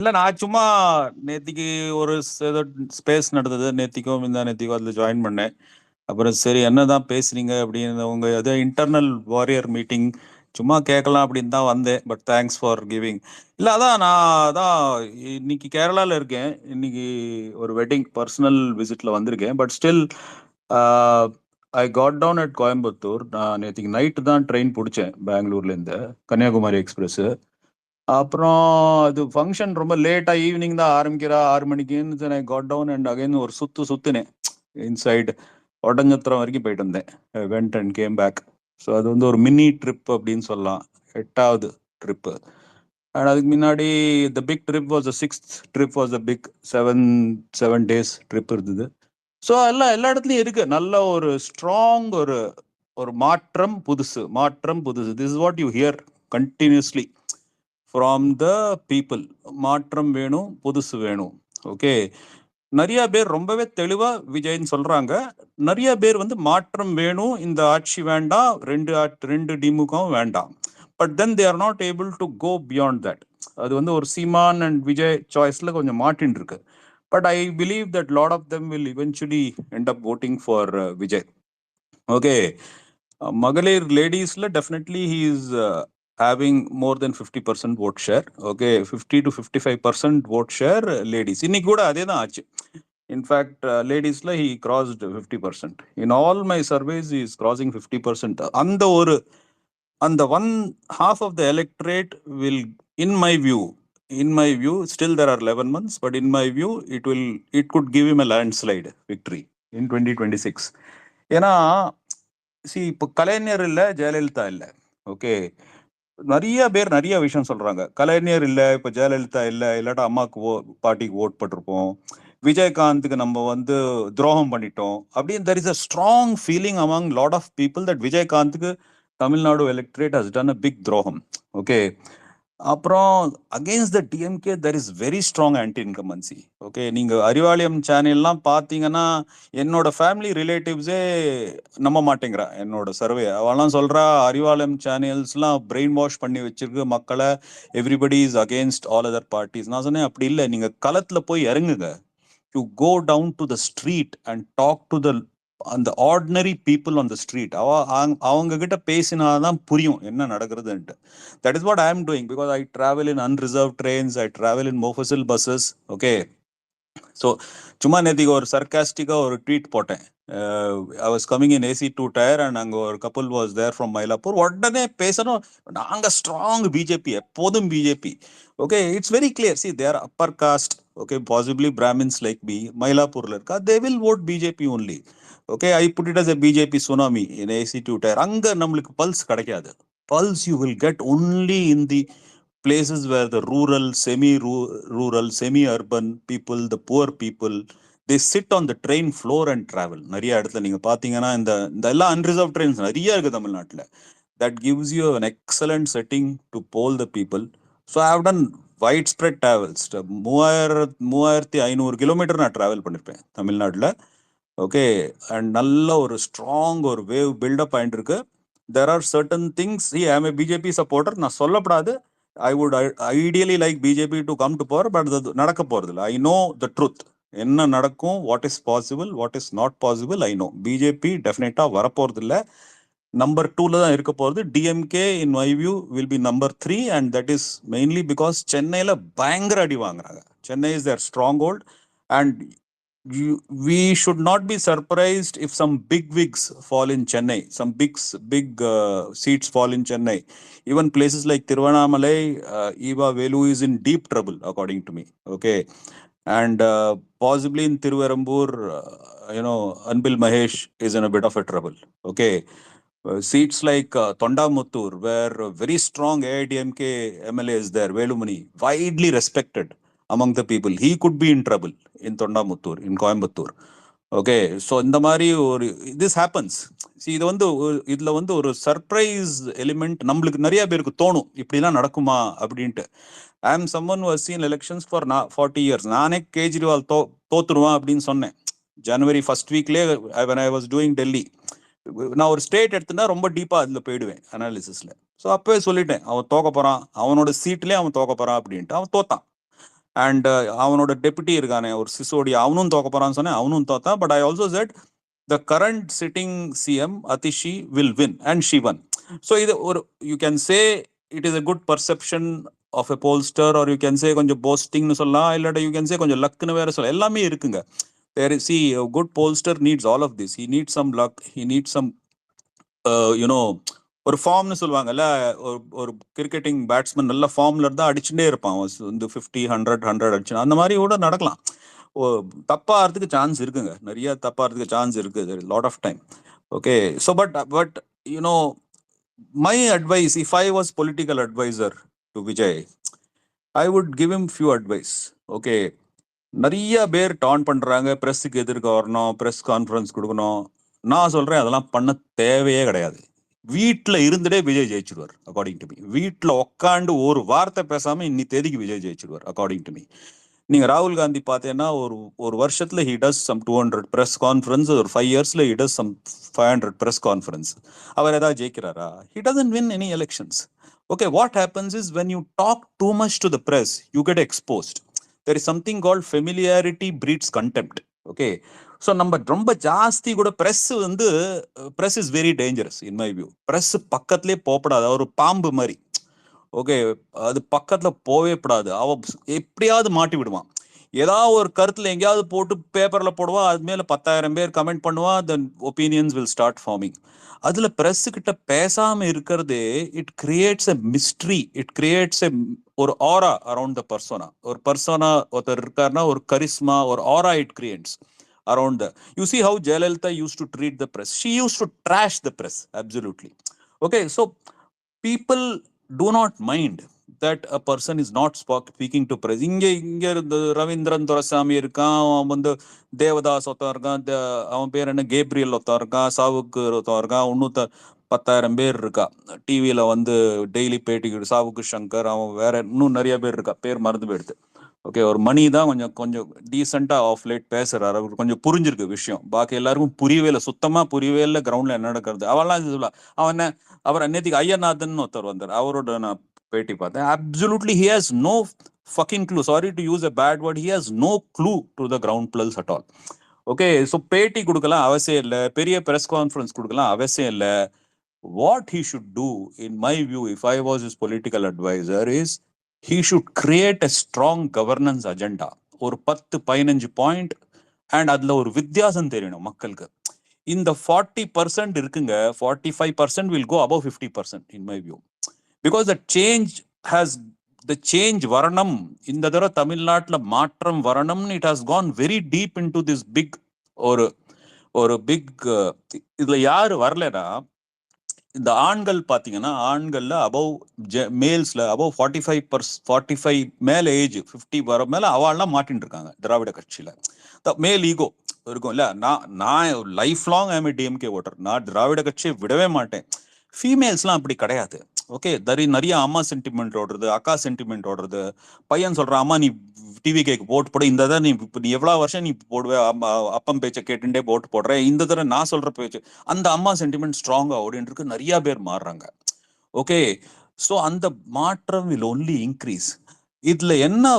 இல்லை நான் சும்மா நேத்திக்கு ஒரு ஏதோ ஸ்பேஸ் நடந்தது, நேத்திக்கோ இந்த நேத்திக்கோ அதில் ஜாயின் பண்ணேன். அப்புறம் சரி என்னதான் பேசுறீங்க அப்படின்னு உங்க ஏதோ இன்டர்னல் வாரியர் மீட்டிங் சும்மா கேட்கலாம் அப்படின்னு தான் வந்தேன். But thanks for giving. இல்லை நான் இன்னைக்கு கேரளாவில் இருக்கேன். இன்னைக்கு ஒரு வெட்டிங் பர்சனல் விசிட்ல வந்திருக்கேன். But still I got down at Coimbatore. நான் நேற்றுக்கு நைட்டு தான் ட்ரெயின் பிடிச்சேன் பெங்களூர்லேருந்து, கன்னியாகுமரி எக்ஸ்பிரஸ். அப்புறம் அது ஃபங்க்ஷன் ரொம்ப லேட்டாக ஈவினிங் தான் ஆரம்பிக்கிறா, 6 மணிக்குன்னு I got down and again ஒரு சுத்துனேன் இன்சைடு ஒட்டஞ்சத்திரம் வரைக்கும் போயிட்டு வந்தேன். Went and came back. So அது வந்து ஒரு மினி ட்ரிப் அப்படின்னு சொல்லலாம், 8வது ட்ரிப்பு. அண்ட் அதுக்கு முன்னாடி the big trip was the 6th trip was the big 7 days trip இருந்தது. ஸோ எல்லா இடத்துலையும் இருக்கு நல்ல ஒரு ஸ்ட்ராங் ஒரு ஒரு மாற்றம் புதுசு. This is what you here continuously from the people. மாற்றம் வேணும், புதுசு வேணும். ஓகே, நிறைய பேர் ரொம்பவே தெளிவா விஜய்ன்னு சொல்றாங்க. நிறைய பேர் வந்து மாற்றம் வேணும், இந்த ஆட்சி வேண்டாம், ரெண்டு திமுகவும் வேண்டாம். But then they are not able to go beyond that. அது வந்து ஒரு சீமான் அண்ட் விஜய் சாய்ஸ்ல கொஞ்சம் மாட்டின் இருக்கு. But I believe that lot of them will eventually end up voting for Vijay. Okay, மகளிர் லேடிஸ்ல definitely he is having more than 50% vote share. Okay, 50 to 55% vote share ladies. இன்னைக்கு கூட அதே தான் ஆச்சு. இன்ஃபேக்ட் லேடிஸ்ல he crossed 50%. In all my surveys he is crossing 50%. அந்த one half of the electorate will, in my view, still there are 11 months, but in my view it could give him a landslide victory in 2026. ஏன்னா இப்போ கலைஞர் இல்லை, ஜெயலலிதா இல்லை. Okay, நிறைய பேர் நிறைய விஷயம் சொல்றாங்க. கலைஞர் இல்லை, இப்போ ஜெயலலிதா இல்லை, இல்லாட்டா அம்மாவுக்கு பாட்டிக்கு ஓட் போட்டிருப்போம், விஜயகாந்துக்கு நம்ம வந்து துரோகம் பண்ணிட்டோம் அப்படின்னு. There is a strong feeling among lot of people that விஜயகாந்துக்கு Tamil Nadu electorate has done a big துரோகம். ஓகே, அப்புறம் against the DMK there is very strong anti incumbency. Okay, நீங்க அறிவாலயம் சேனல்லாம் பார்த்தீங்கன்னா என்னோட ஃபேமிலி ரிலேட்டிவ்ஸே நம்ப மாட்டேங்கிறா என்னோட சர்வே. அவெல்லாம் சொல்றா அறிவாலயம் சேனல்ஸ்லாம் பிரெயின் வாஷ் பண்ணி வச்சிருக்கு மக்களை, everybody is against all other parties. நான் சொன்னேன் அப்படி இல்லை, நீங்க களத்துல போய் இறங்குங்க. You go down to the street and talk to the அந்த ordinary people on the street. அவங்க கிட்ட பேசினாதான் புரியும் என்ன நடக்கிறதுன்ட்டு. That is what I am doing, because I travel in unreserved trains, I travel in mofussil buses. Okay, so சும்மா நேற்றுக்கு ஒரு சர்க்காஸ்டிக்காக ஒரு ட்வீட் போட்டேன். I was coming in AC 2 tier and அங்கே ஒரு couple was there from Mylapore. உடனே பேசணும், நாங்கள் ஸ்ட்ராங் பிஜேபி, எப்போதும் BJP. Okay, it's very clear. See their upper caste, okay, possibly Brahmins like be மயிலாப்பூரில் இருக்கா, they will vote BJP only. Okay, I put it as a BJP tsunami in AC 2 tier. அங்கே நம்மளுக்கு pulse கிடைக்காது. Pulse you will get only in the places where the rural, semi-rural, semi-urban people, the poor people, they sit on the train floor and travel. நிறைய இடத்துல நீங்க பாத்தீங்கன்னா இந்த எல்லா unreserved trains நிறைய இருக்கு தமிழ்நாட்டில். that gives you an excellent setting to poll the people. So I have done widespread travels. 3500 kilometre நான் டிராவல் பண்ணிருப்பேன் தமிழ்நாட்டில். ஓகே, அண்ட் நல்ல ஒரு ஸ்ட்ராங் ஒரு வேவ் பில்டப் ஆயிட்டு இருக்கு. There are certain things. I am a BJP supporter, நான் சொல்லப்படாது. I would ideally like BJP to come to power, but அது நடக்க போறது இல்லை. ஐ நோ த ட்ரூத், என்ன நடக்கும், what is possible, what is not possible. I know BJP டெஃபினட்டா வரப்போறது இல்லை, நம்பர் 2ல தான் இருக்க போகிறது. DMK in my view will be number 3, and that is mainly because சென்னையில் பயங்கர அடி வாங்குறாங்க. Chennai is their stronghold, and we should not be surprised if some big wigs fall in Chennai, some big seats fall in Chennai. Even places like Tiruvannamalai, Eva Velu is in deep trouble according to me. Okay, and possibly in Tiruvarambur, Anbil Mahesh is in a bit of a trouble. Okay, seats like Thondamuttur, where a very strong AIDMK MLA is there, Velumani, widely respected among the people, he could be in trouble in Thondamuttur, in Coimbatore. Okay, so இந்த மாதிரி ஒரு this happens. இது வந்து இதில் வந்து ஒரு surprise element நம்மளுக்கு நிறைய பேருக்கு தோணும், இப்படிலாம் நடக்குமா அப்படின்ட்டு. I am someone who has seen elections for 40 years. நானே கேஜ்ரிவால் தோத்துருவான் அப்படின்னு சொன்னேன் ஜனவரி ஃபர்ஸ்ட் வீக்லேயே when I was doing Delhi. நான் ஒரு ஸ்டேட் எடுத்துனா ரொம்ப டீப்பாக அதில் போயிடுவேன் அனாலிசிஸில். ஸோ அப்போவே சொல்லிட்டேன் அவன் தோக்க போகிறான், அவனோட சீட்லேயே அவன் தோக்க போகிறான் அப்படின்ட்டு. அவன் தோத்தான். அண்ட் அவனோட டெபுட்டி இருக்கானே ஒரு சிசோடி, அவனும் தோக்க போறான்னு சொன்னேன், அவனும் தோத்தான். But I also said the current sitting CM Atishi will win, and she won. So இது ஒரு, you can say it is a good perception of a pollster, or you can say கொஞ்சம் boasting னு சொல்லலாம், இல்லாட்ட you can say கொஞ்சம் luck னு வேற சொல்லலாம். எல்லாமே இருக்குங்க. There is, see, a good pollster needs all of this. He needs some luck, he needs some ஒரு ஃபார்ம்னு சொல்லுவாங்கல்ல, ஒரு கிரிக்கெட்டிங் பேட்ஸ்மேன் நல்ல ஃபார்ம்ல இருந்தா அடிச்சுட்டே இருப்பான், வந்து 50 100 அடிச்சு, அந்த மாதிரி கூட நடக்கலாம். தப்பாகிறதுக்கு சான்ஸ் இருக்குங்க, நிறைய தப்பாகிறதுக்கு சான்ஸ் இருக்கு, lot of time. Okay, so but my advice, if I was political advisor to Vijay, I would give him few advice. Okay, நிறைய பேர் டான் பண்றாங்க, ப்ரெஸ்ஸுக்கு எதிர்க்க வரணும், ப்ரெஸ் கான்ஃபரன்ஸ் கொடுக்கணும். நான் சொல்றேன் அதெல்லாம் பண்ண தேவையே கிடையாது. வீட்டில் இருந்துட்டே விஜய் ஜெயிச்சிருவார் அக்கார்டிங் டு மீ. வீட்டில் உட்காந்து ஒரு வார்த்தை பேசாம இன்னி தேதிக்கு விஜய் ஜெயிச்சிருவார் அக்கார்டிங் டு மீ. நீங்க ராகுல் காந்தி பார்த்தீங்கன்னா ஒரு வருஷத்துல he does some 200 press conference, ஒரு 5 yearsல he does some 500 press conference. அவர் ஏதாவது ஜெயிக்கிறாரா? He doesn't win any elections. Okay, what happens is when you talk too much to the press, you get exposed. There is something called familiarity breeds contempt. Okay, so நம்ம ரொம்ப ஜாஸ்தி கூட press வந்து, press is very dangerous in my view. Press பக்கத்துலேயே போகப்படாது, ஒரு பாம்பு மாதிரி. Okay, அது பக்கத்துல போவே கூடாது. அவ எப்படியாவது மாட்டி விடுவான். ஏதாவது ஒரு கருத்துல எங்கேயாவது போட்டு பேப்பர்ல போடுவா, அது மேல 10,000 பேர் கமெண்ட் பண்ணுவா, தென் ஒப்பீனியன்ஸ் வில் ஸ்டார்ட் ஃபார்மிங். அதுல பிரஸ் கிட்ட பேசாம இருக்கிறதே, it creates a mystery, it creates எ ஒரு ஆரா அரௌண்ட் த பர்சோனா. ஒரு பர்சோனா ஒருத்தர் இருக்காருன்னா ஒரு கரிஸ்மா, ஒரு ஆரா it creates around the, you see how Jayalalitha used to treat the press, she used to trash the press absolutely. Okay, so people do not mind that a person is not speaking to press. இங்க ரவீந்திரன் துரைசாமி இருக்கான், அவன் வந்து தேவதாஸ் ஒருத்தன் இருக்கான், அவன் பேர் என்ன, Gabriel ஒருத்தன் இருக்கான், சாவுக்கு ஒருத்தன் இருக்கான், 10,000 பேர் இருக்கா டிவியில வந்து டெய்லி பேட்டி, சாவுக்கு சங்கர், அவன் வேற இன்னும் நிறைய பேர் இருக்கா, பேர் மறந்து போயிடுது. ஓகே, ஒரு மணி தான் கொஞ்சம் டீசெண்டா ஆஃப் லேட் பேசுறாரு, அவருக்கு கொஞ்சம் புரிஞ்சிருக்கு விஷயம், பாக்கி எல்லாருக்கும் புரியவே இல்லை, சுத்தமா புரியவே இல்லை கிரவுண்ட்ல என்ன நடக்கிறது. அவெல்லாம் சொல்லலாம். அவன் அவர் அன்னைக்கு ஐயநாதன் ஒருத்தர் வந்தார், அவரோட நான் பேட்டி பார்த்தேன். Absolutely he has no fucking clue, sorry to use a bad word, he has no clue to the ground pulse at all. Okay, so பேட்டி கொடுக்கலாம் அவசியம் இல்லை, பெரிய ப்ரெஸ் கான்ஃபரன்ஸ் கொடுக்கலாம் அவசியம் இல்லை. What he should do, in my view, if I was his political advisor, is he should create a strong governance agenda. ஒரு 10-15 point, and அதுல ஒரு வித்தியாசம் தெரியணும் மக்களுக்கு. இந்த 40% இருக்குங்க, 45% will go above 50% in my view, because the change varanam, இந்த தடவை தமிழ்நாட்டுல மாற்றம் வரணும், it has gone very deep into this big ஒரு பிக். இதுல யாரு வரலனா, இந்த ஆண்கள் பாத்தீங்கன்னா, ஆண்கள்ல அபவ் மேல்ஸ்ல அபவ் 45 மேல ஏஜ் 50 வர மேல அவள்லாம் மாட்டின்னு இருக்காங்க திராவிட கட்சியில. மேல் ஈகோ இருக்கும் இல்ல. நான் life long I'm DMK voter, நான் திராவிட கட்சியை விடவே மாட்டேன். ஃபீமேல்ஸ்லாம் அப்படி கிடையாது. ஓகே, நிறைய அம்மா சென்டிமெண்ட் ஓடுறது, அக்கா சென்டிமெண்ட் ஓடுறது. பையன் சொல்றான், அம்மா நீ டிவி கேக்கு போட்டு போட, இந்த தடவை நீ எவ்வளவு வருஷம் நீ போடுவே, அப்பம் பேச்சை கேட்டுட்டே போட்டு போடுற, இந்த தடவை நான் சொல்ற பேச்சு, அந்த அம்மா சென்டிமெண்ட் ஸ்ட்ராங்கா ஓடின்னு இருக்கு, நிறைய பேர் மாறுறாங்க. ஓகே, ஸோ அந்த மாற்றம் வில் ஒன்லி இன்க்ரீஸ். இதுல என்ன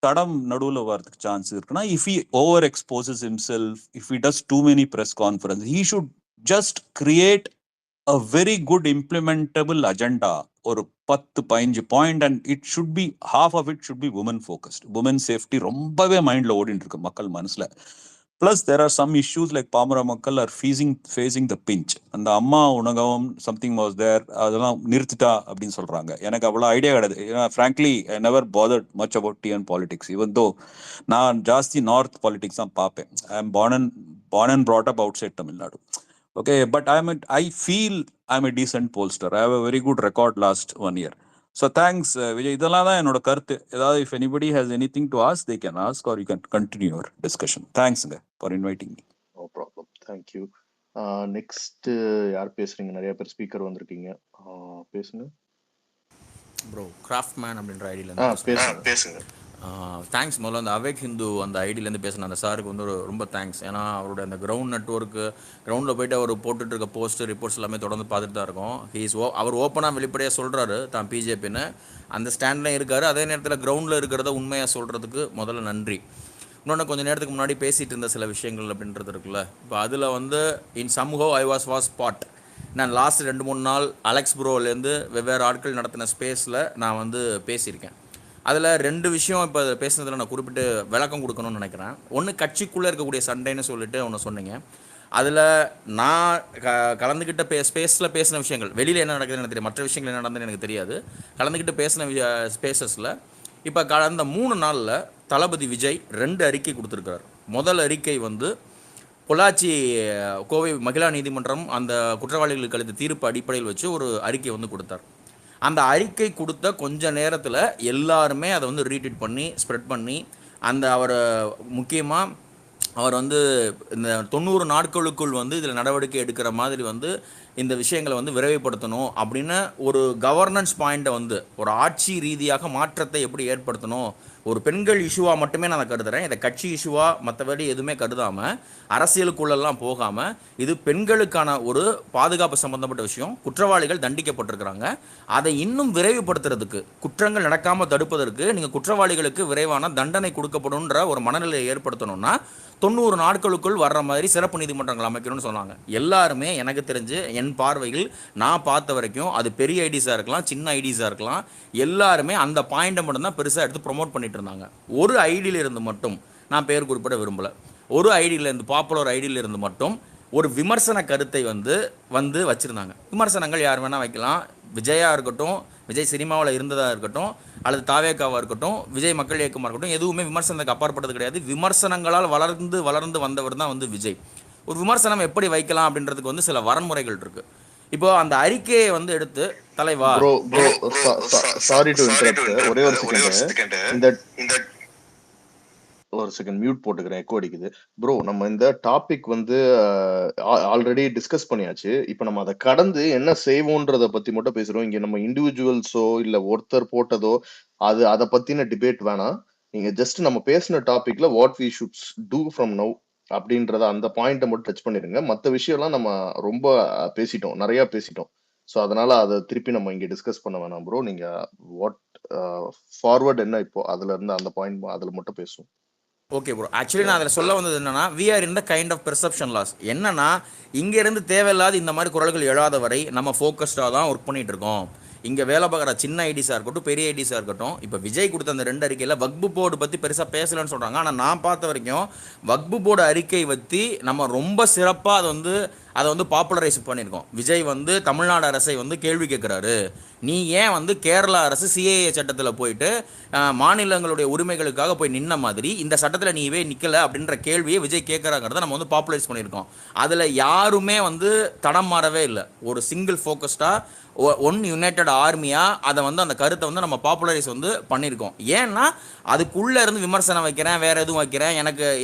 தடம் நடுவுல வரதுக்கு சான்ஸ் இருக்குன்னா, if he over exposes himself, if he does too many press conference, he should just create a very good implementable agenda, ஒரு 10-15 point, and it should be, half of it should be women focused. women safety ரொம்பவே மைண்ட்ல ஓடிட்டு இருக்கு மக்கள் மனசுல. plus there are some issues like பாமர மக்கள் are facing the pinch. அந்த அம்மா உணவகம் something was there, அதெல்லாம் நிறுத்திட்டா அப்படின்னு சொல்றாங்க. எனக்கு அவ்வளவு ஐடியா கிடையாது. frankly I never bothered much about TN politics, even though நான் ஜாஸ்தி நார்த் பாலிடிக்ஸ் தான் பார்ப்பேன். I am born and brought up outside Tamil Nadu. Okay, but I feel I'm a decent pollster. I have a very good record last 1 year. So thanks, Vijay. இதெல்லாம் தான் என்னோட கருத்து. ஏதாவது if anybody has anything to ask, they can ask, or you can continue your discussion. Thanks for inviting me. No problem. Thank you. Next யார் பேசுறீங்க? நிறைய பேர் speaker வந்திருக்கீங்க, பேசுங்க. ப்ரோ கிராஃப்ட்மேன் அப்படின்ற ஐடியில இருந்து பேசுங்க. தேங்க்ஸ். முதல்ல அந்த அவேக் ஹிந்து அந்த ஐடியிலேருந்து பேசின அந்த சாருக்கு வந்து ரொம்ப தேங்க்ஸ். ஏன்னா அவருடைய அந்த கிரவுண்ட் நெட்ஒர்க்கு, கிரவுண்டில் போயிட்டு அவர் போட்டுட்டு இருக்க போஸ்ட் ரிப்போர்ட்ஸ் எல்லாமே தொடர்ந்து பார்த்துட்டு தான் இருக்கோம். அவர் ஓப்பனாக வெளிப்படையாக சொல்கிறாரு தான் பிஜேபின்னு, அந்த ஸ்டாண்ட்லையும் இருக்கார். அதே நேரத்தில் கிரவுண்டில் இருக்கிறத உண்மையாக சொல்கிறதுக்கு முதல்ல நன்றி. இன்னொன்று, கொஞ்சம் நேரத்துக்கு முன்னாடி பேசிகிட்டு இருந்த சில விஷயங்கள் அப்படின்றது இருக்குல்ல, இப்போ அதில் வந்து இன் சம்ஹோ ஐ வாஸ் ஸ்பாட். நான் லாஸ்ட் 2-3 நாள் அலெக்ஸ் ப்ரோலேருந்து வெவ்வேறு ஆட்கள் நடத்தின ஸ்பேஸில் நான் வந்து பேசியிருக்கேன். அதில் 2 விஷயம் இப்போ பேசுனதில் நான் குறிப்பிட்டு விளக்கம் கொடுக்கணும்னு நினைக்கிறேன். ஒன்று, கட்சிக்குள்ளே இருக்கக்கூடிய சண்டைன்னு சொல்லிட்டு ஒன்று சொன்னீங்க. அதில் நான் கலந்துக்கிட்ட ஸ்பேஸில் பேசின விஷயங்கள், வெளியில் என்ன நடக்குதுன்னு எனக்கு தெரியும், மற்ற விஷயங்கள் என்ன நடந்ததுன்னு எனக்கு தெரியாது. கலந்துக்கிட்டு பேசின ஸ்பேசஸில் இப்போ கடந்த 3 நாளில் தளபதி விஜய் 2 அறிக்கை கொடுத்துருக்கார். முதல் அறிக்கை வந்து பொள்ளாச்சி கோவை மகிழா நீதிமன்றம் அந்த குற்றவாளிகளுக்கு அளித்த தீர்ப்பு அடிப்படையில் வச்சு ஒரு அறிக்கை வந்து கொடுத்தார். அந்த அறிக்கை கொடுத்த கொஞ்ச நேரத்தில் எல்லாருமே அதை வந்து ரீட்வீட் பண்ணி ஸ்ப்ரெட் பண்ணி அவர் முக்கியமாக அவர் வந்து இந்த 90 நாட்களுக்குள் வந்து இதில் நடவடிக்கை எடுக்கிற மாதிரி வந்து இந்த விஷயங்களை வந்து விரைவுபடுத்தணும் அப்படின்னு ஒரு கவர்னன்ஸ் பாயிண்ட்டை வந்து ஒரு ஆட்சி ரீதியாக மாற்றத்தை எப்படி ஏற்படுத்தணும், ஒரு பெண்கள் இஷ்யூவாக மட்டுமே நான் கருதுகிறேன், இதை கட்சி இஷ்யூவாக மற்றபடி எதுவுமே கருதாமல் அரசியலுக்குள்ளெல்லாம் போகாமல் இது பெண்களுக்கான ஒரு பாதுகாப்பு சம்மந்தப்பட்ட விஷயம், குற்றவாளிகள் தண்டிக்கப்பட்டிருக்கிறாங்க, அதை இன்னும் விரைவுபடுத்துறதுக்கு, குற்றங்கள் நடக்காமல் தடுப்பதற்கு நீங்கள் குற்றவாளிகளுக்கு விரைவான தண்டனை கொடுக்கப்படும்ன்ற ஒரு மனநிலையை ஏற்படுத்தணும்னா 90 நாட்களுக்குள் வர்ற மாதிரி சிறப்பு நீதிமன்றங்கள் அமைக்கணும்னு சொன்னாங்க. எல்லாருமே எனக்கு தெரிஞ்சு என் பார்வையில் நான் பார்த்த வரைக்கும் அது பெரிய ஐடிஸாக இருக்கலாம், சின்ன ஐடிஸாக இருக்கலாம், எல்லாருமே அந்த பாயிண்டை மட்டும்தான் பெருசாக எடுத்து ப்ரொமோட் பண்ணிட்டு இருந்தாங்க. ஒரு ஐடியில் இருந்து மட்டும், நான் பேர் குறிப்பிட விரும்பலை, ஒரு ஐடியிலேருந்து, பாப்புலர் ஐடியிலிருந்து மட்டும் ஒரு விமர்சன கருத்தை வந்து வச்சுருந்தாங்க. விமர்சனங்கள் யார் வேணால் வைக்கலாம், விஜயாக இருக்கட்டும், விஜய் சினிமாவில் இருந்ததாக இருக்கட்டும், அல்லது தாவேக்காவாக இருக்கட்டும், விஜய் மக்கள் இயக்கமாக இருக்கட்டும், எதுவுமே விமர்சனத்துக்கு அப்பாற்பட்டது கிடையாது. விமர்சனங்களால் வளர்ந்து வந்தவர் தான் வந்து விஜய். ஒரு விமர்சனம் எப்படி வைக்கலாம் அப்படின்றதுக்கு வந்து சில வரன்முறைகள் இருக்குது. இப்போ அந்த அறிக்கையை வந்து எடுத்து தலைவா சாரி டு இன்டரப்ட், ஒரே ஒரு செகண்ட், ஒரு செகண்ட் மியூட் போட்டுக்கிறேன், எக்கோ அடிக்குது. ப்ரோ, நம்ம இந்த டாபிக் வந்து ஆல்ரெடி டிஸ்கஸ் பண்ணியாச்சு. இப்போ நம்ம அதை கடந்து என்ன செய்வோன்றத பத்தி மட்டும் பேசுறோம். இங்க நம்ம இண்டிவிஜுவல்ஸோ இல்ல ஒருத்தர் போட்டதோ அதை பத்தின டிபேட் வேணாம். நீங்க ஜஸ்ட் நம்ம பேசின டாபிக்ல what we should do from now அப்படின்றத அந்த பாயிண்ட்டை மட்டும் டச் பண்ணிருங்க. மற்ற விஷயம்லாம் நம்ம ரொம்ப பேசிட்டோம், நிறைய பேசிட்டோம். ஸோ அதனால அதை திருப்பி நம்ம இங்க டிஸ்கஸ் பண்ண வேணாம் ப்ரோ. நீங்க வாட் ஃபார்வர்ட் என்ன இப்போ அதுல இருந்து அந்த பாயிண்ட் அதுல மட்டும் பேசுவோம். ஓகே ப்ரோ, ஆக்சுவலி நான் அதில் சொல்ல வந்தது என்னன்னா, we are in the kind of perception loss. என்னன்னா, இங்கேருந்து தேவையில்லாத இந்த மாதிரி குரல்கள் எழாத வரை நம்ம ஃபோக்கஸ்டாக தான் ஒர்க் பண்ணிட்டு இருக்கோம். இங்கே வேலை பார்க்குற சின்ன ஐடிஸாக இருக்கட்டும், பெரிய ஐடிஸாக இருக்கட்டும், இப்போ விஜய் கொடுத்த அந்த 2 அறிக்கையில் வக்பு போர்டு பற்றி பெருசாக பேசலன்னு சொல்கிறாங்க. ஆனால் நான் பார்த்த வரைக்கும் வக்பு போர்டு அறிக்கை பற்றி நம்ம ரொம்ப சிறப்பாக அதை வந்து பாப்புலரைஸ் பண்ணியிருக்கோம். விஜய் வந்து தமிழ்நாடு அரசை வந்து கேள்வி கேட்குறாரு, நீ ஏன் வந்து கேரளா அரசு சிஏஏ சட்டத்தில் போயிட்டு மாநிலங்களுடைய உரிமைகளுக்காக போய் நின்ன மாதிரி இந்த சட்டத்தில் நீவே நிற்கலை அப்படின்ற கேள்வியை விஜய் கேட்குறாங்கிறத நம்ம வந்து பாப்புலரைஸ் பண்ணியிருக்கோம். அதில் யாருமே வந்து தடம் மாறவே இல்லை. ஒரு சிங்கிள் ஃபோக்கஸ்டாக ஒன் யுனைடெட் ஆர்மியாக அதை வந்து அந்த கருத்தை வந்து நம்ம பாப்புலரைஸ் வந்து பண்ணியிருக்கோம். ஏன்னா அதுக்குள்ளே இருந்து விமர்சனம் வைக்கிறேன், வேறு எதுவும் வைக்கிறேன்,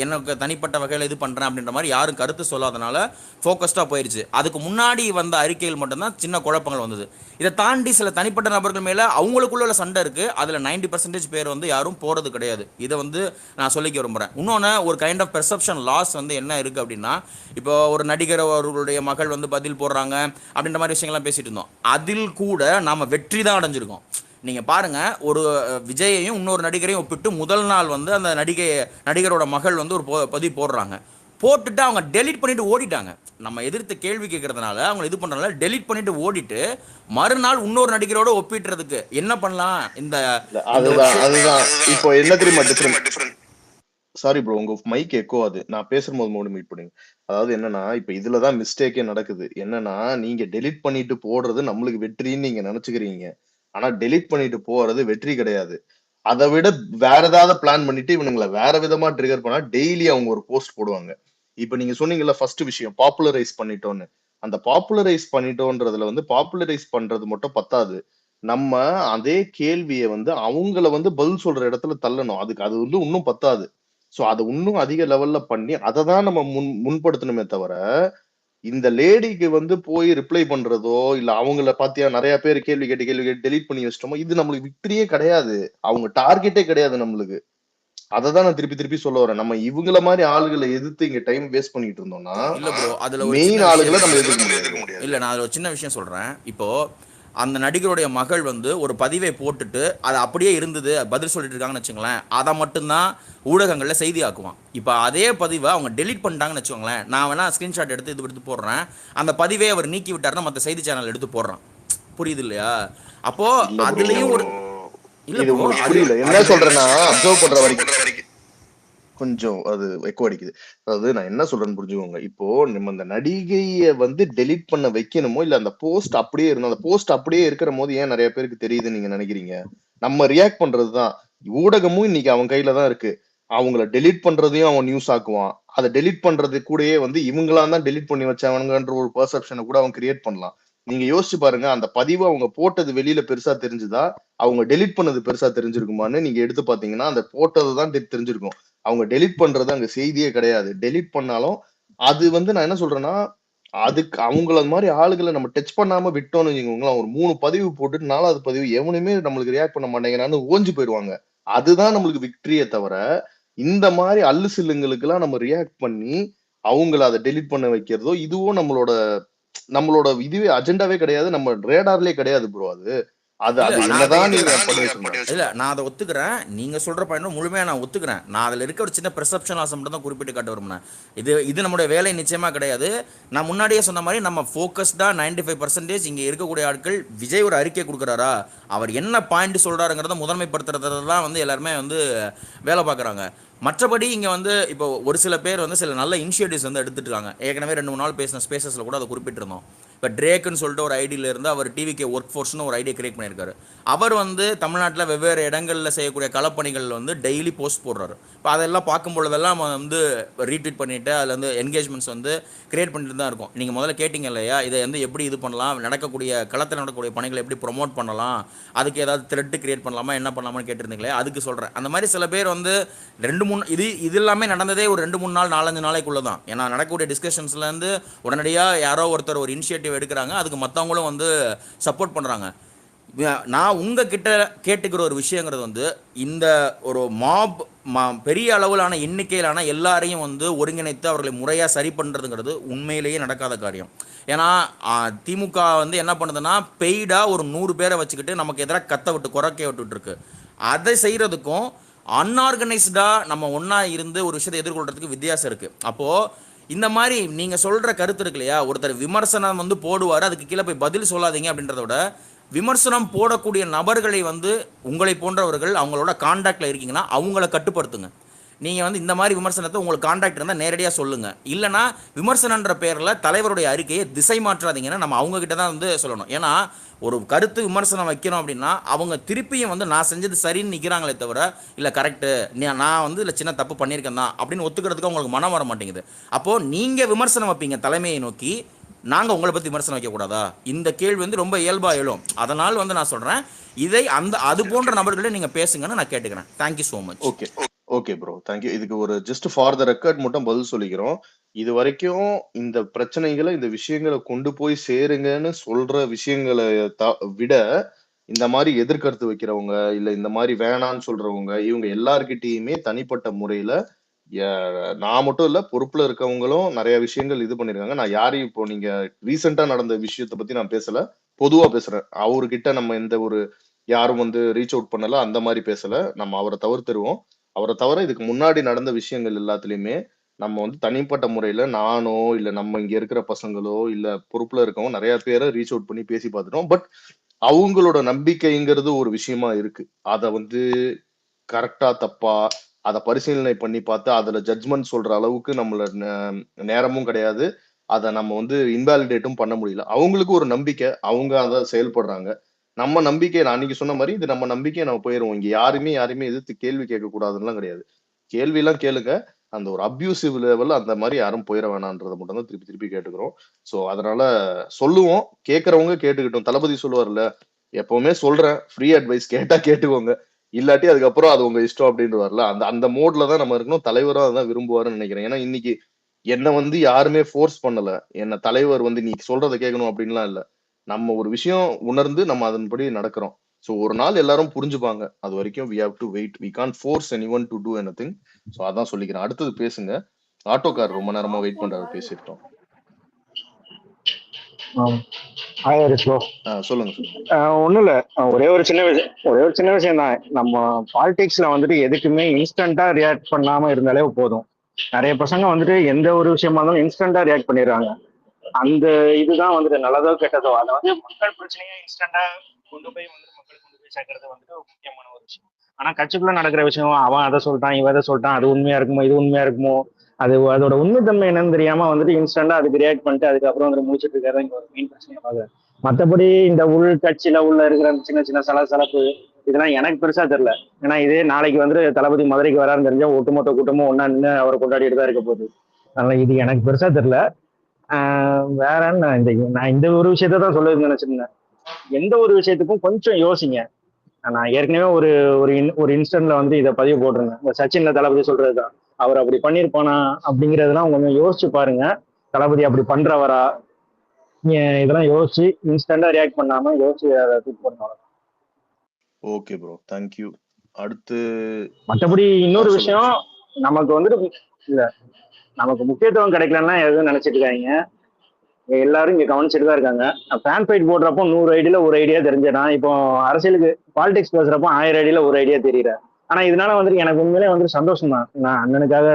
எனக்கு தனிப்பட்ட வகையில் இது பண்ணுறேன் அப்படின்ற மாதிரி யாரும் கருத்து சொல்லாதனால ஃபோக்கஸ்டாக போயிடுச்சு. அதுக்கு முன்னாடி வந்த அறிக்கையில் மட்டும்தான் சின்ன குழப்பங்கள் வந்தது. இதை தாண்டி சில தனிப்பட்ட நபர்கள் மேலே அவங்களுக்குள்ள சண்டை இருக்குது. அதில் 90% பேர் வந்து யாரும் போகிறது கிடையாது. இதை வந்து நான் சொல்லிக்க விரும்புகிறேன். இன்னொன்று, ஒரு கைண்ட் ஆஃப் பெர்செப்ஷன் லாஸ் வந்து என்ன இருக்குது அப்படின்னா, இப்போ ஒரு நடிகர் அவர்களுடைய மகள் வந்து பதில் போடுறாங்க அப்படின்ற மாதிரி விஷயங்கள்லாம் பேசிகிட்டு இருந்தோம். அதில் கூட நாம் வெற்றி தான் அடைஞ்சிருக்கோம். நீங்கள் பாருங்கள், ஒரு விஜயையும் இன்னொரு நடிகரையும் ஒப்பிட்டு முதல் நாள் வந்து அந்த நடிகரோட மகள் வந்து ஒரு பதிவு போடுறாங்க. போட்டுட்டு அவங்க டெலிட் பண்ணிட்டு ஓடிட்டாங்க. நம்ம எதிர்த்து கேள்வி கேட்கறதுனால அவங்க இது பண்றதுனால டெலிட் பண்ணிட்டு ஓடிட்டு மறுநாள் இன்னொரு நடிகரோட ஒப்பிடுறதுக்கு என்ன பண்ணலாம்? அதுதான் இப்போ என்ன தெரியுமா டிஃபரன்ஸ்? சாரி ப்ரோ, உங்க மைக் எக்கோ ஆகுது. நான் பேசும்போது மோடு மீட் பண்ணுங்க. அதாவது என்னன்னா, இப்ப இதுலதான் மிஸ்டேக்கே நடக்குது. என்னன்னா, நீங்க டெலிட் பண்ணிட்டு போடுறது நம்மளுக்கு வெற்றின்னு நீங்க நினைச்சுக்கிறீங்க. ஆனா டெலிட் பண்ணிட்டு போறது வெற்றி கிடையாது. அதை விட வேற ஏதாவது பிளான் பண்ணிட்டு இவனுங்களை வேற விதமா ட்ரிகர் பண்ணா டெய்லி அவங்க ஒரு போஸ்ட் போடுவாங்க. இப்ப நீங்க சொன்னீங்கல்ல ஃபர்ஸ்ட் விஷயம் பாப்புலரைஸ் பண்ணிட்டோன்னு. அந்த பாப்புலரைஸ் பண்ணிட்டோன்றதுல வந்து பாப்புலரைஸ் பண்றது மட்டும் பத்தாது. நம்ம அதே கேள்வியை வந்து அவங்கள வந்து பதில் சொல்ற இடத்துல தள்ளணும். அதுக்கு அது வந்து இன்னும் பத்தாது. சோ அதை இன்னும் அதிக லெவல்ல பண்ணி அதை தான் நம்ம முன்படுத்தணுமே தவிர இந்த லேடிக்கு வந்து போய் ரிப்ளை பண்றதோ இல்ல அவங்கள பாத்தியா நிறைய பேர் கேள்வி கேட்டு டெலீட் பண்ணி வச்சிட்டோமோ, இது நம்மளுக்கு விக்டரியே கிடையாது. அவங்க டார்கெட்டே கிடையாது நம்மளுக்கு. அததான் நான் திருப்பி திருப்பி சொல்ல வரேன். நம்ம இவங்கள மாதிரி ஆளுகளை எதிர்த்து இங்க டைம் வேஸ்ட் பண்ணிட்டு இருந்தோம்னா இல்ல ப்ரோ, அதுல ஒரு மெயின் சின்ன ஆளுகளை விஷயம் நம்ம எதிர்க்க முடியாது. இல்ல, நான் அதுல ஒரு சின்ன விஷயம் சொல்றேன். இப்போ அந்த நடிகருடைய மகள் வந்து ஒரு பதிவை போட்டுட்டு அது அப்படியே இருந்தது, பதில் சொல்லிட்டு இருக்காங்கன்னு வச்சுங்களேன், அதை மட்டும்தான் ஊடகங்களில் செய்தி ஆக்குவான். இப்போ அதே பதிவை அவங்க டெலீட் பண்ணிட்டாங்கன்னு வச்சுக்கோங்களேன், நான் வேணா ஸ்க்ரீன்ஷாட் எடுத்து இது எடுத்து போடுறேன், அந்த பதிவை அவர் நீக்கி விட்டாருன்னா மற்ற செய்தி சேனல் எடுத்து போடுறான். புரியுது இல்லையா? அப்போ இல்ல bro. அதுலயும் ஒரு இல்ல இது ப்ரோ, உங்களுக்கு புரியல. என்ன சொல்றேன்னா அப்சர்வ் பண்ற வரைக்கும் கொஞ்சம் அது எக்கோ அடிக்குது. அதாவது நான் என்ன சொல்றேன்னு புரிஞ்சுக்கோங்க. இப்போ நம்ம அந்த நடிகைய வந்து டெலீட் பண்ண வைக்கணுமோ, இல்ல அந்த போஸ்ட் அப்படியே இருந்தா அந்த போஸ்ட் அப்படியே இருக்கிற போது ஏன் நிறைய பேருக்கு தெரியுதுன்னு நீங்க நினைக்கிறீங்க? நம்ம ரியாக்ட் பண்றதுதான். ஊடகமும் இன்னைக்கு அவன் கையில தான் இருக்கு. அவங்கள டெலீட் பண்றதையும் அவன் நியூஸ் ஆக்குவான். அதை டெலீட் பண்றது கூடயே வந்து இவங்களா தான் டெலீட் பண்ணி வச்சாங்கன்ற ஒரு பெர்செப்ஷனை கூட அவன் கிரியேட் பண்ணலாம். நீங்க யோசிச்சு பாருங்க, அந்த பதிவு அவங்க போட்டது வெளியில பெருசா தெரிஞ்சுதா, அவங்க டெலீட் பண்ணது பெருசா தெரிஞ்சிருக்குமான்னு நீங்க எடுத்து பாத்தீங்கன்னா, அந்த போட்டது தான் தெரிஞ்சிருக்கும். அவங்க டெலீட் பண்றது அங்க செய்தியே கிடையாது. டெலீட் பண்ணாலும் அது வந்து நான் என்ன சொல்றேன்னா, அதுக்கு அவங்கள மாதிரி ஆளுகளை நம்ம டச் பண்ணாம விட்டோம்னு வச்சுக்கோங்களேன், ஒரு 3 பதிவு போட்டுட்டு 4வது பதிவு எவனுமே நம்மளுக்கு ரியாக்ட் பண்ண மாட்டேங்கிறான்னு ஓஞ்சு போயிடுவாங்க. அதுதான் நம்மளுக்கு விக்டரியே தவிர, இந்த மாதிரி அல்லு சில்லுங்களுக்கெல்லாம் நம்ம ரியாக்ட் பண்ணி அவங்கள அதை டெலீட் பண்ண வைக்கிறதோ, இதுவும் நம்மளோட நம்மளோட இதுவே அஜெண்டாவே கிடையாது. நம்ம ரேடார்லயே கிடையாது ப்ரோ அது. அது இல்ல அது நான் அதை என்னதான் நீங்க ஒத்துக்கிறேன். பண்ணி வச்சிருந்தாலும். இல்ல, நான் அதை ஒத்துக்கிறேன். நீங்க சொல்ற பாயிண்ட் முழுமையா நான் ஒத்துக்கிறேன். நான் அதுல இருக்க ஒரு சின்ன பெர்செப்ஷன் லாஸ் மட்டும் தான் குறிப்பிட்டு காட்ட விரும்புறேன். இது நம்முடைய வேலை நிச்சயமா கிடையாது. நான் முன்னாடியே சொன்ன மாதிரி நம்ம ஃபோக்கஸ்டா 95% இங்க இருக்கக்கூடிய ஆட்கள் விஜய் ஒரு அறிக்கை கொடுக்குறாரா, அவர் என்ன பாயிண்ட் சொல்றாருங்கிறத முதன்மைப்படுத்துறதுல தான் வந்து எல்லாருமே வந்து வேலை பார்க்குறாங்க. மற்றபடி இங்கே வந்து இப்போ ஒரு சில பேர் வந்து சில நல்ல இனிஷியேட்டிவ்ஸ் வந்து எடுத்துட்டு இருக்காங்க. ஏற்கனவே 2-3 நாள் பேசின ஸ்பேசஸில் கூட அதை குறிப்பிட்டிருந்தோம். இப்போ ட்ரேக்குன்னு சொல்லிட்டு ஒரு ஐடியில் இருந்து அவர் டிவிகே ஒர்க் ஃபோர்ஸ்னு ஒரு ஐடியா கிரியேட் பண்ணியிருக்காரு. அவர் வந்து தமிழ்நாட்டில் வெவ்வேறு இடங்களில் செய்யக்கூடிய களப்பணிகள் வந்து டெய்லி போஸ்ட் போடுறாரு. இப்போ அதெல்லாம் பார்க்கும் பொழுதெல்லாம் வந்து ரீட்வீட் பண்ணிவிட்டு அதில் வந்து என்கேஜ்மெண்ட்ஸ் வந்து கிரியேட் பண்ணிட்டு தான் இருக்கும். நீங்கள் முதல்ல கேட்டிங்க இல்லையா, இதை வந்து எப்படி இது பண்ணலாம், நடக்கக்கூடிய களத்தில் நடக்கக்கூடிய பணிகளை எப்படி ப்ரொமோட் பண்ணலாம், அதுக்கு ஏதாவது த்ரெட் கிரியேட் பண்ணலாமா, என்ன பண்ணலாமான்னு கேட்டிருந்தீங்களே, அதுக்கு சொல்கிறேன். அந்த மாதிரி சில பேர் வந்து 2-3 இது எல்லாமே நடந்ததே ஒரு 2-3 நாள் 4-5 நாளைக்குள்ளே தான். ஏன்னா நடக்கக்கூடிய டிஸ்கஷன்ஸ்லேருந்து உடனடியாக யாரோ ஒருத்தர் ஒரு இனிஷியேட்டிவ் எடுக்கிறாங்க, அதுக்கு மற்றவங்களும் வந்து சப்போர்ட் பண்ணுறாங்க. நான் உங்ககிட்ட கேட்டுக்கிற ஒரு விஷயங்கிறது வந்து இந்த ஒரு பெரிய அளவிலான எண்ணிக்கையிலான எல்லாரையும் வந்து ஒருங்கிணைத்து அவர்களை முறையாக சரி பண்ணுறதுங்கிறது உண்மையிலேயே நடக்காத காரியம். ஏன்னா திமுக வந்து என்ன பண்ணுதுன்னா, பெய்டாக ஒரு 100 பேரை வச்சுக்கிட்டு நமக்கு எதிராக கத்த விட்டு குறைக்க விட்டுருக்கு. அதை செய்கிறதுக்கும் அன்ஆர்கனைஸ்டாக நம்ம ஒன்றா இருந்து ஒரு விஷயத்தை எதிர்கொள்கிறதுக்கு வித்தியாசம் இருக்குது. அப்போது இந்த மாதிரி நீங்கள் சொல்கிற கருத்து இருக்கு இல்லையா, ஒருத்தர் விமர்சனம் வந்து போடுவார், அதுக்கு கீழே போய் பதில் சொல்லாதீங்க அப்படின்றத விட, விமர்சனம் போடக்கூடிய நபர்களை வந்து உங்களை போன்றவர்கள் அவங்களோட கான்டாக்டில் இருக்கீங்கன்னா அவங்கள கட்டுப்படுத்துங்க. நீங்கள் வந்து இந்த மாதிரி விமர்சனத்தை உங்களுக்கு கான்டாக்ட் இருந்தால் நேரடியாக சொல்லுங்கள். இல்லைனா விமர்சனன்ற பேரில் தலைவருடைய அறிக்கையை திசை மாற்றாதீங்கன்னா நம்ம அவங்கக்கிட்ட தான் வந்து சொல்லணும். ஏன்னா ஒரு கருத்து விமர்சனம் வைக்கிறோம் அப்படின்னா அவங்க திருப்பியும் வந்து நான் செஞ்சது சரின்னு நிற்கிறாங்களே தவிர, இல்லை கரெக்டு நான் வந்து இல்லை சின்ன தப்பு பண்ணியிருக்கேன் தான் அப்படின்னு ஒத்துக்கிறதுக்கு அவங்களுக்கு மனம் வர மாட்டேங்குது. அப்போது நீங்கள் விமர்சனம் வைப்பீங்க தலைமையை நோக்கி, நாங்கள் உங்களை பற்றி விமர்சனம் வைக்கக்கூடாதா? இந்த கேள்வி வந்து ரொம்ப இயல்பாக எழும். அதனால் வந்து நான் சொல்கிறேன், இதை அது போன்ற நபர்களே நீங்கள் பேசுங்கன்னு நான் கேட்டுக்கிறேன். Thank you so much. Okay bro, thank you. இதுக்கு ஒரு ஜஸ்ட் ஃபார் த ரெக்கார்ட் மட்டும் பதில் சொல்லிக்கிறோம். இது வரைக்கும் இந்த பிரச்சனைகளை இந்த விஷயங்களை கொண்டு போய் சேருங்கன்னு சொல்ற விஷயங்களை விட இந்த மாதிரி எதிர்கருத்து வைக்கிறவங்க இல்ல இந்த மாதிரி வேணான்னு சொல்றவங்க இவங்க எல்லார்கிட்டயுமே தனிப்பட்ட முறையில நான் மட்டும் இல்ல, பொறுப்புல இருக்கவங்களும் நிறைய விஷயங்கள் இது பண்ணிருக்காங்க. நான் யாரையும் இப்போ நீங்க ரீசெண்டா நடந்த விஷயத்தை பத்தி நான் பேசல, பொதுவா பேசுறேன். அவர்கிட்ட நம்ம எந்த ஒரு யாரும் வந்து ரீச் அவுட் பண்ணல, அந்த மாதிரி பேசல. நம்ம அவரை தவிர்த்துருவோம். அவரை தவிர இதுக்கு முன்னாடி நடந்த விஷயங்கள் எல்லாத்துலயுமே நம்ம வந்து தனிப்பட்ட முறையில நானோ இல்ல நம்ம இங்க இருக்கிற பசங்களோ இல்ல பொறுப்புல இருக்கவங்க நிறைய பேரை ரீச் அவுட் பண்ணி பேசி பார்த்துட்டோம். பட் அவங்களோட நம்பிக்கைங்கிறது ஒரு விஷயமா இருக்கு. அத வந்து கரெக்டா தப்பா அதை பரிசீலனை பண்ணி பார்த்து அதுல ஜட்ஜ்மெண்ட் சொல்ற அளவுக்கு நம்மள நேரமும் கிடையாது. அதை நம்ம வந்து இன்வாலிடேட்டும் பண்ண முடியல. அவங்களுக்கு ஒரு நம்பிக்கை, அவங்க அதை செயல்படுறாங்க. நம்ம நம்பிக்கை, நான் அன்னைக்கு சொன்ன மாதிரி இது நம்ம நம்பிக்கையை நம்ம போயிருவோம். இங்க யாருமே எதிர்த்து கேள்வி கேட்க கூடாதுன்னு கிடையாது. கேள்வி எல்லாம் கேளுங்க. அந்த ஒரு அப்யூசிவ் லெவல்ல அந்த மாதிரி யாரும் போயிட வேணான்றதை மட்டும் தான் திருப்பி திருப்பி கேட்டுக்கிறோம். சோ அதனால சொல்லுவோம், கேட்கறவங்க கேட்டுக்கிட்டோம். தளபதி சொல்லுவார்ல, எப்பவுமே சொல்றேன், ஃப்ரீ அட்வைஸ் கேட்டா கேட்டுக்கோங்க, இல்லாட்டி அதுக்கப்புறம் அது உங்க இஷ்டம் அப்படின்னு வரல. அந்த அந்த மோட்ல தான் நம்ம இருக்கணும். தலைவரும் அதான் விரும்புவாருன்னு நினைக்கிறேன். ஏன்னா இன்னைக்கு என்ன வந்து யாருமே ஃபோர்ஸ் பண்ணல. என்ன தலைவர் வந்து நீ சொல்றத கேட்கணும் அப்படின்லாம் இல்ல. நம்ம ஒரு விஷயம் உணர்ந்து நம்ம அதன்படி நடக்கிறோம். ஸோ ஒரு நாள் எல்லாரும் புரிஞ்சுப்பாங்க. அது வரைக்கும் we have to wait. We can't force anyone to do anything. So அதான் சொல்லிக்கிறேன். அடுத்தது பேசுங்க. ஆட்டோகார் ரொம்ப நேரமா வெயிட் பண்றாரு, பேசிட்டோம். Hi bro. சொல்லுங்க சொல்லுங்க. ஒன்றும் இல்லை, ஒரே ஒரு சின்ன விஷயம் தான். நம்ம பாலிடிக்ஸ்ல வந்துட்டு எதுக்குமே இன்ஸ்டண்டா ரியாக்ட் பண்ணாம இருந்தாலே போதும். நிறைய பசங்க வந்துட்டு எந்த ஒரு விஷயமா இருந்தாலும் இன்ஸ்டண்டா ரியாக்ட் பண்ணிடுறாங்க. அந்த இதுதான் வந்துட்டு நல்லதோ கெட்டதோ அதை வந்து மக்கள் பிரச்சனையை இன்ஸ்டண்டா மக்களுக்கு கொண்டு போய் சேர்க்கறது வந்துட்டு ஒரு முக்கியமான ஒரு விஷயம். ஆனா கட்சிக்குள்ள நடக்கிற விஷயம், அவன் அதை சொல்லிட்டான் இவன் அதை சொல்லிட்டான், அது உண்மையா இருக்குமோ இது உண்மையா இருக்குமோ, அதோட உண்மைத்தன்மை என்னன்னு தெரியாம வந்துட்டு இன்ஸ்டண்டா அதுக்கு ரியாக்ட் பண்ணிட்டு அதுக்கப்புறம் வந்து முடிச்சிட்டு இருக்காரு இங்க ஒரு மெயின் பிரச்சனையை பாக்குறேன். மற்றபடி இந்த உள் கட்சியில உள்ள இருக்கிற சின்ன சின்ன சலசலப்பு இதெல்லாம் எனக்கு பெருசா தெரியல. ஏன்னா இதே நாளைக்கு வந்து தளபதி மதுரைக்கு வராருன்னு தெரிஞ்சா ஒட்டுமொத்த கூட்டமும் ஒன்னா நின்று அவரை கொண்டாடிட்டு தான் இருக்க போகுது. அதனால இது எனக்கு பெருசா தெரியல. வேற என்ன, நான் இந்த ஒரு விஷயத்த தான் சொல்லுன்னு நினைச்சிருந்தேன். எந்த ஒரு விஷயத்துக்கும் கொஞ்சம் யோசிங்க. நான் ஏற்கனவே ஒரு ஒரு இன்ஸ்டன்ட்ல வந்து இதை பதிவு போட்டிருந்தேன். இந்த சச்சின்ல தளபதி சொல்றதுதான், அவர் அப்படி பண்ணிருப்பானா அப்படிங்கறதெல்லாம் கொஞ்சம் யோசிச்சு பாருங்க. தளபதி அப்படி பண்றவரா, இதெல்லாம் யோசிச்சு இன்ஸ்டன்டா ரியாக்ட் பண்ணாம யோசிச்சு அதை தூக்கி போடணும். Okay bro, thank you. அடுத்து மற்றபடி இன்னொரு விஷயம், நமக்கு வந்துட்டு இல்ல நமக்கு முக்கியத்துவம் கிடைக்கலன்னா எதுவும் நினைச்சிட்டு இருக்காங்க. எல்லாரும் இங்க கவனிச்சுட்டு தான் இருக்காங்க. ஃபேன் ஃபைட் போடுறப்போ 100 ஐடியில ஒரு ஐடியா தெரிஞ்சேன்னா, இப்போ அரசியலுக்கு பாலிடிக்ஸ் பேசுறப்போ 1000 ஐடியில ஒரு ஐடியா தெரியல. ஆனா இதனால வந்துட்டு எனக்கு உண்மையிலே வந்துட்டு சந்தோஷம் தான். நான் அண்ணனுக்காக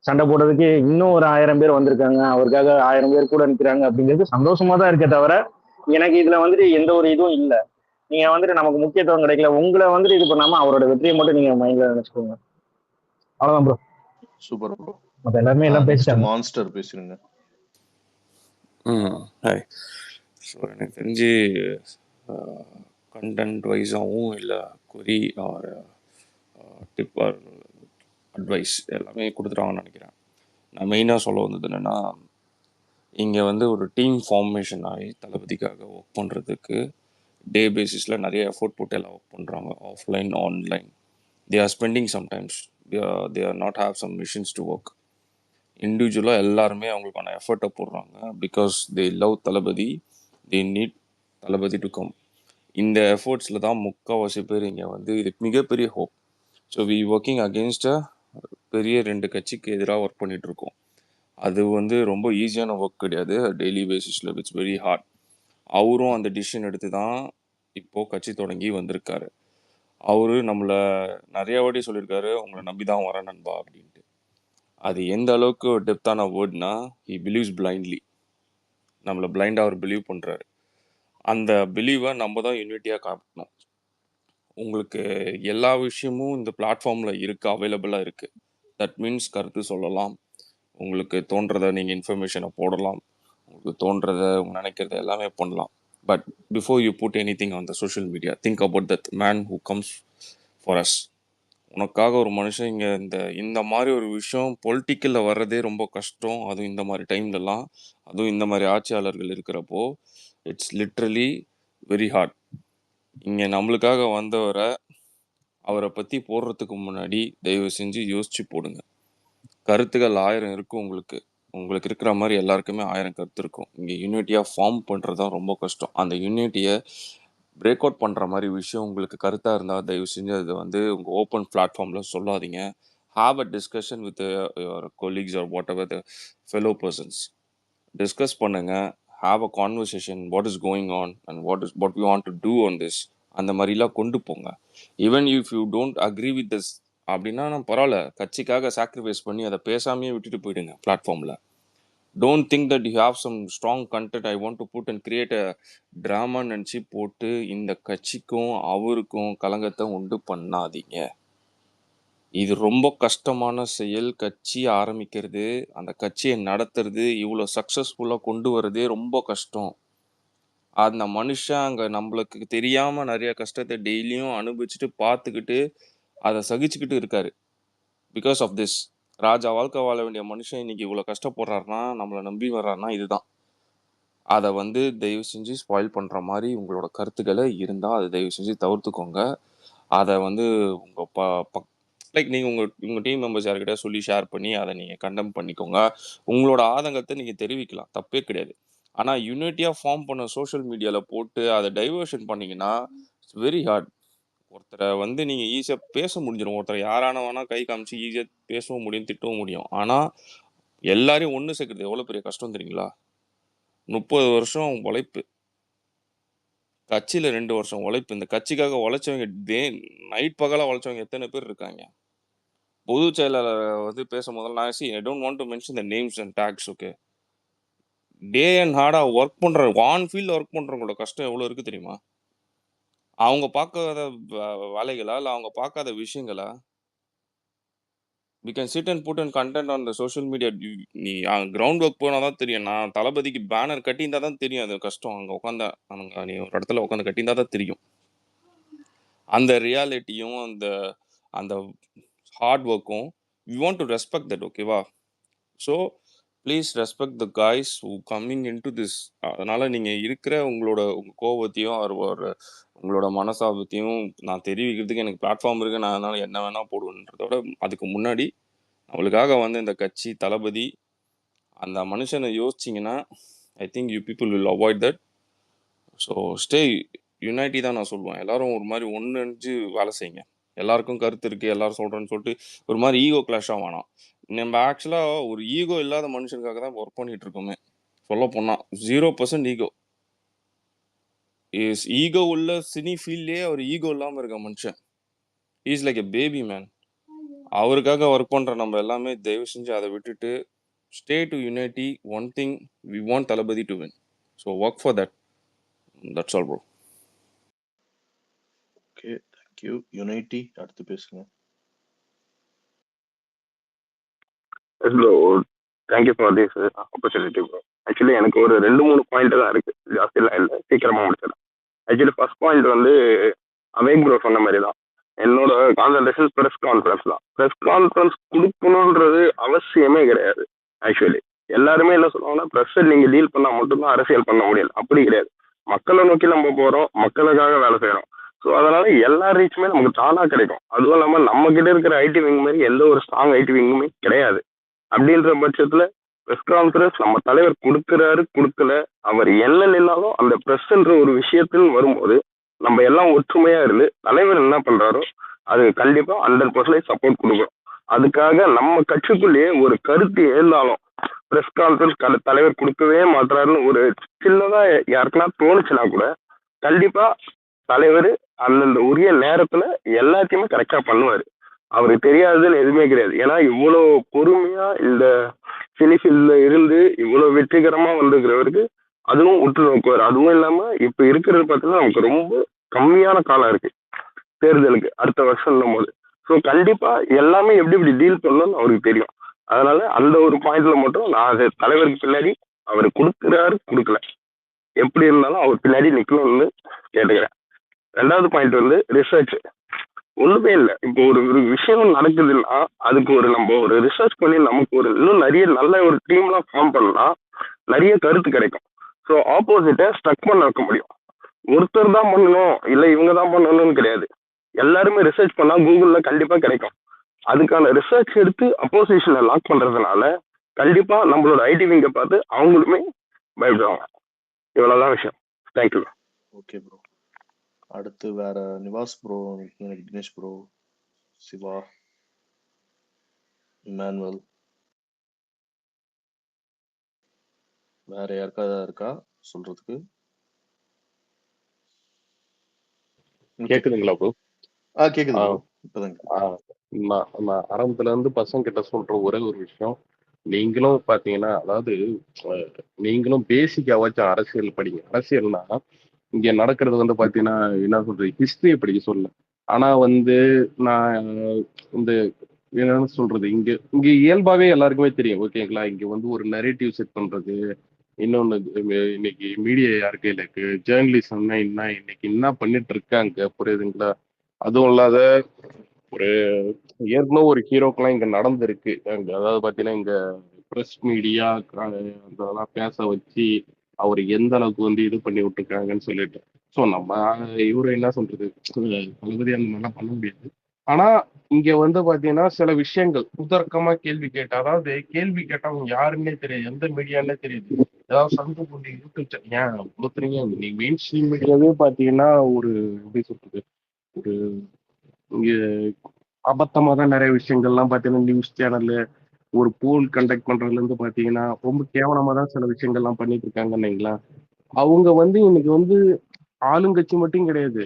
சண்டை போடுறதுக்கு இன்னும் ஒரு 1000 பேர் வந்திருக்காங்க, அவருக்காக 1000 பேர் கூட நிற்கிறாங்க அப்படிங்கிறது சந்தோஷமா தான் இருக்கே தவிர எனக்கு இதுல வந்துட்டு எந்த ஒரு இதுவும் இல்லை. நீங்க வந்துட்டு நமக்கு முக்கியத்துவம் கிடைக்கல, உங்களை வந்துட்டு இது பண்ணாம அவரோட வெற்றியை மட்டும் நீங்க மைண்ட்ல நினைச்சுக்கோங்க. அவ்வளவுதான் ப்ரோ. Super bro. மத்த எல்லாருமே எல்லாம் பேசிட்டாங்க. மான்ஸ்டர் பேசுறீங்க. ஹாய். ஸோ எனக்கு தெரிஞ்சு கண்டென்ட் வைஸாகவும் இல்லை கொரி ஆர் டிப் ஆர் அட்வைஸ் எல்லாமே கொடுத்துட்டாங்கன்னு நினைக்கிறேன். நான் மெயினாக சொல்ல வந்தது என்னென்னா, இங்கே வந்து ஒரு டீம் ஃபார்மேஷன் ஆகி தளபதிக்காக ஒர்க் பண்ணுறதுக்கு டே பேசிஸில் நிறைய எஃபோர்ட் போட்டு எல்லாம் ஒர்க் பண்ணுறாங்க, offline online. They are spending sometimes, they are not have some machines to work. இண்டிவிஜுவலாக எல்லாருமே அவங்களுக்கான எஃபர்ட்டை போடுறாங்க. Because they love Thalapathy, they need Thalapathy to come. இந்த எஃபர்ட்ஸில் தான் முக்கால்வாசி பேர் இங்கே வந்து இதுக்கு மிகப்பெரிய ஹோப். ஸோ வி ஒர்க்கிங் அகெயின்ஸ்டாக பெரிய 2 கட்சிக்கு எதிராக ஒர்க் பண்ணிகிட்ருக்கோம். அது வந்து ரொம்ப ஈஸியான ஒர்க் கிடையாது. டெய்லி பேசிஸில் இட்ஸ் வெரி ஹார்ட். அவரும் அந்த டிசிஷன் எடுத்து தான் இப்போது கட்சி தொடங்கி வந்திருக்காரு. அவரு நம்மளை நிறைய வாட்டி சொல்லியிருக்காரு, உங்களை நம்பி தான் வரேன் நண்பா அப்படின்ட்டு. அது எந்த அளவுக்கு டெப்த்தான வேர்ட்னா, ஹி பிலீவ்ஸ் பிளைண்ட்லி. நம்மளை பிளைண்டாக அவர் பிலீவ் பண்ணுறாரு. அந்த பிலீவை நம்ம தான் யூனிட்டியாக காட்டணும். உங்களுக்கு எல்லா விஷயமும் இந்த பிளாட்ஃபார்மில் இருக்குது, அவைலபிளாக இருக்குது. தட் மீன்ஸ் கருத்து சொல்லலாம், உங்களுக்கு தோன்றதை நீங்கள் இன்ஃபர்மேஷனை போடலாம், உங்களுக்கு தோன்றதை நினைக்கிறத எல்லாமே பண்ணலாம். But before you put anything on the social media, think about that man who comes for us. உனக்காக ஒரு மனுஷன் இங்கே இந்த மாதிரி ஒரு விஷயம் பொலிட்டிக்கலில் வர்றதே ரொம்ப கஷ்டம். அதுவும் இந்த மாதிரி டைம்லலாம், அதுவும் இந்த மாதிரி ஆட்சியாளர்கள் இருக்கிறப்போ இட்ஸ் லிட்ரலி வெரி ஹார்ட். இங்கே நம்மளுக்காக வந்தவரை அவரை பற்றி போடுறதுக்கு முன்னாடி தயவு செஞ்சு யோசிச்சு போடுங்க. கருத்துக்கள் 1000 இருக்கும். உங்களுக்கு இருக்கிற மாதிரி எல்லாருக்குமே 1000 கருத்து இருக்கும். இங்கே யூனிட்டியாக ஃபார்ம் பண்ணுறது தான் ரொம்ப கஷ்டம். அந்த யூனிட்டியை பிரேக் அவுட் பண்ணுற மாதிரி விஷயம் உங்களுக்கு கருத்தாக இருந்தால் தயவு செஞ்சு அதை வந்து உங்கள் ஓப்பன் பிளாட்ஃபார்மில் சொல்லாதீங்க. Have a discussion with your colleagues or whatever the fellow persons. Discuss பண்ணுங்கள், have a conversation, what is going on and what we want to do on this. அந்த மாதிரிலாம் கொண்டு போங்க. Even if you don't agree with this அப்படின்னா நான் பரவாயில்ல, கட்சிக்காக sacrifice பண்ணி அதை பேசாமையே விட்டுட்டு போயிடுங்க பிளாட்ஃபார்மில். Don't think that you have some strong content I want to put and create a drama நினச்சி போட்டு இந்த கட்சிக்கும் அவருக்கும் கலங்கத்தை உண்டு பண்ணாதீங்க. இது ரொம்ப கஷ்டமான செயல். கட்சி ஆரம்பிக்கிறது, அந்த கட்சியை நடத்துறது, இவ்வளோ சக்ஸஸ்ஃபுல்லாக கொண்டு வரதே ரொம்ப கஷ்டம். அந்த மனுஷன் அங்கே நம்மளுக்கு தெரியாமல் நிறைய கஷ்டத்தை டெய்லியும் அனுபவிச்சுட்டு பார்த்துக்கிட்டு அதை சகிச்சுக்கிட்டு இருக்காரு. பிகாஸ் ஆஃப் திஸ் ராஜா வாழ்க்கை வாழ வேண்டிய மனுஷன் இன்னைக்கு இவ்வளோ கஷ்டப்படுறாருனா, நம்மளை நம்பி வர்றாருனா இதுதான். அதை வந்து தயவு செஞ்சு ஸ்பாயில் பண்ணுற மாதிரி உங்களோட கருத்துக்களை இருந்தால் அதை தயவு செஞ்சு தவிர்த்துக்கோங்க. அதை வந்து உங்கள் லைக் நீங்கள் உங்கள் டீம் மெம்பர்ஸ் யார்கிட்ட சொல்லி ஷேர் பண்ணி அதை நீங்கள் கண்டெம் பண்ணிக்கோங்க. உங்களோட ஆதங்கத்தை நீங்கள் தெரிவிக்கலாம், தப்பே கிடையாது. ஆனால் யூனிட்டியாக ஃபார்ம் பண்ண சோஷியல் மீடியாவில் போட்டு அதை டைவர்ஷன் பண்ணிங்கன்னா இட்ஸ் வெரி ஹார்ட். ஒருத்தரை வந்து நீங்கள் ஈஸியாக பேச முடிஞ்சிடும். ஒருத்தரை யாரான வேணால் கை காமிச்சு ஈஸியாக பேசவும் முடியும், திட்டவும் முடியும். ஆனால் எல்லாரையும் ஒன்று சேர்க்கறது எவ்வளோ பெரிய கஷ்டம் தெரியுங்களா? 30 வருஷம் உழைப்பு, கட்சியில் 2 வருஷம் உழைப்பு. இந்த கட்சிக்காக உழைச்சவங்க நைட் பகலாக உழைச்சவங்க எத்தனை பேர் இருக்காங்க? பொதுச் செயலாளர் வந்து பேசும் போதெல்லாம் I don't want to mention the names and tags. Okay, day and ஹார்டாக ஒர்க் பண்ணுற ஆன் ஃபீல்டில் ஒர்க் பண்ணுறவங்களோட கஷ்டம் எவ்வளோ இருக்குது தெரியுமா? அவங்க பார்க்காத வேலைகளா இல்லை அவங்க பார்க்காத விஷயங்களா? we can sit and put and content on the social media. நீ கிரவுண்ட் ஒர்க் போனால் தான் தெரியும். நான் தளபதிக்கு பேனர் கட்டியிருந்தா தான் தெரியும் அது கஷ்டம். அங்கே உட்காந்தா நீ ஒரு இடத்துல உட்காந்து கட்டியிருந்தா தான் தெரியும் அந்த ரியாலிட்டியும் அந்த அந்த ஹார்ட் ஒர்க்கும். We want to respect that, ஓகேவா? So please respect the guys who coming in to this. அதனால் நீங்கள் இருக்கிற உங்கள் கோபத்தையும் உங்களோட மனசாபத்தையும் நான் தெரிவிக்கிறதுக்கு எனக்கு பிளாட்ஃபார்ம் இருக்குது. நான் அதனால் என்ன வேணால் போடுவேன்றதோட அதுக்கு முன்னாடி அவளுக்காக வந்து இந்த கட்சி தளபதி அந்த மனுஷனை யோசிச்சிங்கன்னா I think you people will avoid that. So stay unity தான் நான் சொல்லுவேன். எல்லாரும் ஒரு மாதிரி ஒன்றிணைஞ்சு வேலை செய்யுங்க. எல்லாருக்கும் கருத்து இருக்குது, எல்லாரும் சொல்கிறேன்னு சொல்லிட்டு ஒரு மாதிரி ஈகோ கிளாஷாக வேணாம். நம்ம ஆக்சுவலாக ஒரு ஈகோ இல்லாத மனுஷனுக்காக தான் ஒர்க் பண்ணிகிட்டு இருக்கோமே. சொல்ல போனால் 0% ஈகோ. ஈகோ உள்ள சினி ஃபீல்ட்லேயே அவர் ஈகோ இல்லாமல் இருக்க மனுஷன். Is like a baby man. அவருக்காக ஒர்க் பண்ணுற நம்ம எல்லாமே தயவு செஞ்சு அதை விட்டுட்டு stay to unity. One thing, we want Thalapathy to win. So work for that. That's all bro. Okay, thank you. Unity அடுத்து பேசுங்க. Yes bro, thank you for this opportunity bro. Actually எனக்கு ஒரு 2-3 பாயிண்ட் தான் இருக்கு, ஜாஸ்திலாம் இல்லை, சீக்கிரமா முடிச்சிடலாம். ஆக்சுவலி ஃபர்ஸ்ட் பாயிண்ட் வந்து அவேக் ப்ரோ சொன்ன மாதிரி தான். என்னோட கான்சன்ட்ரேஷன் ப்ரெஸ் கான்ஃபரன்ஸ் தான். ப்ரெஸ் கான்ஃபரன்ஸ் கொடுக்கணுன்றது அவசியமே கிடையாது. ஆக்சுவலி எல்லாருமே என்ன சொல்லுவாங்கன்னா, ப்ரெஸ்ஸை நீங்கள் டீல் பண்ணால் மட்டும்தான் அரசியல் பண்ண முடியும். அப்படி கிடையாது. மக்களை நோக்கி நம்ம போகிறோம், மக்களுக்காக வேலை செய்கிறோம். ஸோ அதனால எல்லா ரீச்சுமே நமக்கு தானாக கிடைக்கும். அதுவும் இல்லாமல் நம்ம கிட்ட இருக்கிற ஐடி விங் மாதிரி எந்த ஒரு ஸ்ட்ராங் ஐடி விங்குமே கிடையாது. அப்படின்ற பட்சத்தில் ப்ரெஸ் கான்ஃபரன்ஸ் நம்ம தலைவர் கொடுக்குறாரு கொடுக்கல, அவர் என்ன நின்னாலும் அந்த ப்ரெஸ்ன்ற ஒரு விஷயத்தில் வரும்போது நம்ம எல்லாம் ஒற்றுமையா இருந்து தலைவர் என்ன பண்றாரோ அது கண்டிப்பா 100% சப்போர்ட் கொடுக்கும். அதுக்காக நம்ம கட்சிக்குள்ளேயே ஒரு கருத்து எழுந்தாலும் ப்ரெஸ் கான்ஃபரன்ஸ் தலைவர் கொடுக்கவே மாட்டாருன்னு ஒரு சின்னதா யாருக்குன்னா தோணுச்சுன்னா கூட கண்டிப்பா தலைவர் அந்தந்த உரிய நேரத்துல எல்லாத்தையுமே கரெக்டா பண்ணுவாரு. அவருக்கு தெரியாதுன்னு எதுவுமே கிடையாது. ஏன்னா இவ்வளோ பொறுமையா இந்த சினிஃபீல்ட்ல இருந்து இவ்வளோ வெற்றிகரமா வந்திருக்கிறவருக்கு அதுவும் உற்று நோக்குவார். அதுவும் இல்லாம இப்ப இருக்கிறது பார்த்தீங்கன்னா நமக்கு ரொம்ப கம்மியான காலம் இருக்கு தேர்தலுக்கு அடுத்த வருஷம் போது. ஸோ கண்டிப்பா எல்லாமே எப்படி இப்படி டீல் பண்ணணும்னு அவருக்கு தெரியும். அதனால அந்த ஒரு பாயிண்ட்ல மட்டும் நான் அது தலைவருக்கு பின்னாடி அவர் கொடுக்குறாரு கொடுக்கல, எப்படி இருந்தாலும் அவர் பின்னாடி நிக்கணும்னு கேட்டுக்கிறேன். 2வது பாயிண்ட் வந்து ரிசர்ச். ஒண்ணுமே இல்லை, இப்போ ஒரு விஷயம் நடக்குதுன்னா அதுக்கு நம்ம ஒரு ரிசர்ச் பண்ணி நமக்கு ஒரு இன்னும் நிறைய நல்ல ஒரு டீம்லாம் ஃபார்ம் பண்ணா நிறைய கருத்து கிடைக்கும். ஸோ ஆப்போசிட்டை ஸ்ட்ரக் பண்ண வைக்க முடியும். ஒருத்தர் தான் பண்ணணும் இல்லை இவங்க தான் பண்ணணும்னு கிடையாது. எல்லாருமே ரிசர்ச் பண்ணா கூகுளில் கண்டிப்பா கிடைக்கும். அதுக்கான ரிசர்ச் எடுத்து அப்போசிஷனை லாக் பண்றதுனால கண்டிப்பா நம்மளோட ஐடி விங்கை பார்த்து அவங்களுமே பயப்படுவாங்க. இவ்வளவுதான் விஷயம். தேங்க்யூ. Okay bro. அடுத்து வேற நிவாஸ் ப்ரோ, எனக்கு தினேஷ் ப்ரோ, சிவா, இமானுவல், வேற யாருக்காவது இருக்கா சொல்றதுக்கு? கேக்குதுங்களா ப்ரோ? கேக்குது ப்ரோ, இப்பதான். நான் ஆரம்பத்துல இருந்து பசங்க கிட்ட சொல்ற ஒரே ஒரு விஷயம், நீங்களும் பாத்தீங்கன்னா, அதாவது நீங்களும் பேசிக்காவாச்சும் அரசியல் படிங்க. அரசியல்னா இங்க நடக்கிறது வந்து பாத்தீங்கன்னா என்ன சொல்றது, ஹிஸ்டரியை படிக்க சொல்ல. ஆனா வந்து நான் இந்த என்னன்னு சொல்றது, இங்க இங்க இயல்பாவே எல்லாருக்குமே தெரியும், ஓகேங்களா? இங்க வந்து ஒரு நரேட்டிவ் செட் பண்றது, இன்னொன்னு இன்னைக்கு மீடியா யார் கையில இருக்கு, ஜேர்னலிசம்னா என்ன, இன்னைக்கு என்ன பண்ணிட்டு இருக்காங்க, புரியுதுங்களா? அதுவும் இல்லாத ஒரு ஏற்கனவே ஒரு ஹீரோக்கெல்லாம் இங்க நடந்திருக்கு. அதாவது பாத்தீங்கன்னா இங்க பிரஸ் மீடியா அதெல்லாம் பேச வச்சு அவர் எந்த அளவுக்கு வந்து இது பண்ணி விட்டுருக்காங்கன்னு சொல்லிட்டு. ஸோ நம்ம இவரு என்ன சொல்றது, தளபதி அந்த மாதிரிலாம் பண்ண முடியாது. ஆனா இங்க வந்து பாத்தீங்கன்னா சில விஷயங்கள் உதர்க்கமா கேள்வி கேட்டு, அதாவது கேள்வி கேட்டவங்க யாருன்னே தெரியாது, எந்த மீடியான்னே தெரியாது. ஏதாவது சந்து போட்டு யூடியூப் ஏன் கொடுத்துறீங்க? நீங்க மெயின் ஸ்ட்ரீம் மீடியாவே பாத்தீங்கன்னா ஒரு எப்படி சொல்றது, ஒரு இங்க அபத்தமா தான் நிறைய விஷயங்கள்லாம் பாத்தீங்கன்னா நியூஸ் சேனல்ல ஒரு போல் கண்டக்ட் பண்றதுல இருந்து பாத்தீங்கன்னா ரொம்ப கேவலமா தான் சில விஷயங்கள்லாம் பண்ணிட்டு இருக்காங்கன்னு. அவங்க வந்து இன்னைக்கு வந்து ஆளுங்கட்சி மட்டும் கிடையாது,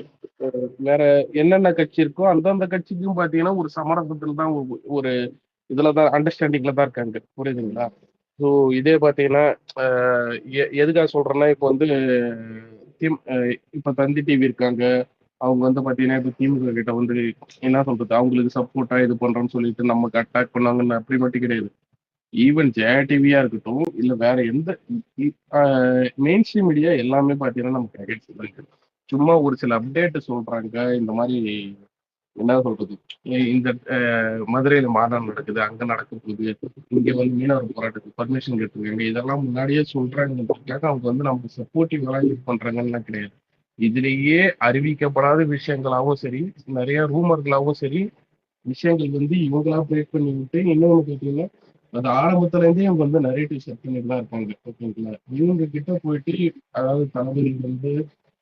வேற என்னென்ன கட்சி இருக்கோ அந்தந்த கட்சிக்கும் பாத்தீங்கன்னா ஒரு சமரசத்துல தான் ஒரு இதுலதான் அண்டர்ஸ்டாண்டிங்ல தான் இருக்காங்க. புரியுதுங்களா? ஸோ இதே பாத்தீங்கன்னா எதுக்காக சொல்றேன்னா இப்போ வந்து இப்ப தந்தி டிவி இருக்காங்க. அவங்க வந்து பாத்தீங்கன்னா இப்ப திமுக கிட்ட வந்து என்ன சொல்றது, அவங்களுக்கு சப்போர்ட்டா இது பண்றோம்னு சொல்லிட்டு நமக்கு அட்டாக் பண்ணாங்கன்னு அப்படி மட்டும் கிடையாது. ஈவன் ஜெயா டிவியா இருக்கட்டும், இல்ல வேற எந்த மெயின் ஸ்ட்ரீம் மீடியா எல்லாமே பாத்தீங்கன்னா நமக்கு அகைன்ஸ்ட் தான் இருக்கு. சும்மா ஒரு சில அப்டேட் சொல்றாங்க. இந்த மாதிரி என்ன சொல்றது, இந்த மதுரையில மாநாடு நடக்குது, அங்க நடக்க போகுது, இங்க வந்து மீனவர் போராட்டத்துக்கு பர்மிஷன் கேட்டிருக்காங்க, இதெல்லாம் முன்னாடியே சொல்றாங்க. அவங்க வந்து நமக்கு சப்போர்ட்டிவா இது பண்றாங்கன்னு கிடையாது. இதுலயே அறிவிக்கப்படாத விஷயங்களாவும் சரி, நிறைய ரூமர்களாவும் சரி, விஷயங்கள் வந்து இவங்களா பிரேக் பண்ணி விட்டு இன்னொன்னு கேட்டீங்கன்னா, அது ஆரம்பத்துல இருந்தே இவங்க வந்து நரேட்டிவ் செட் பண்ணிட்டு தான் இருக்காங்க. ஓகேங்களா? இவங்க கிட்ட போயிட்டு அதாவது தளபதி வந்து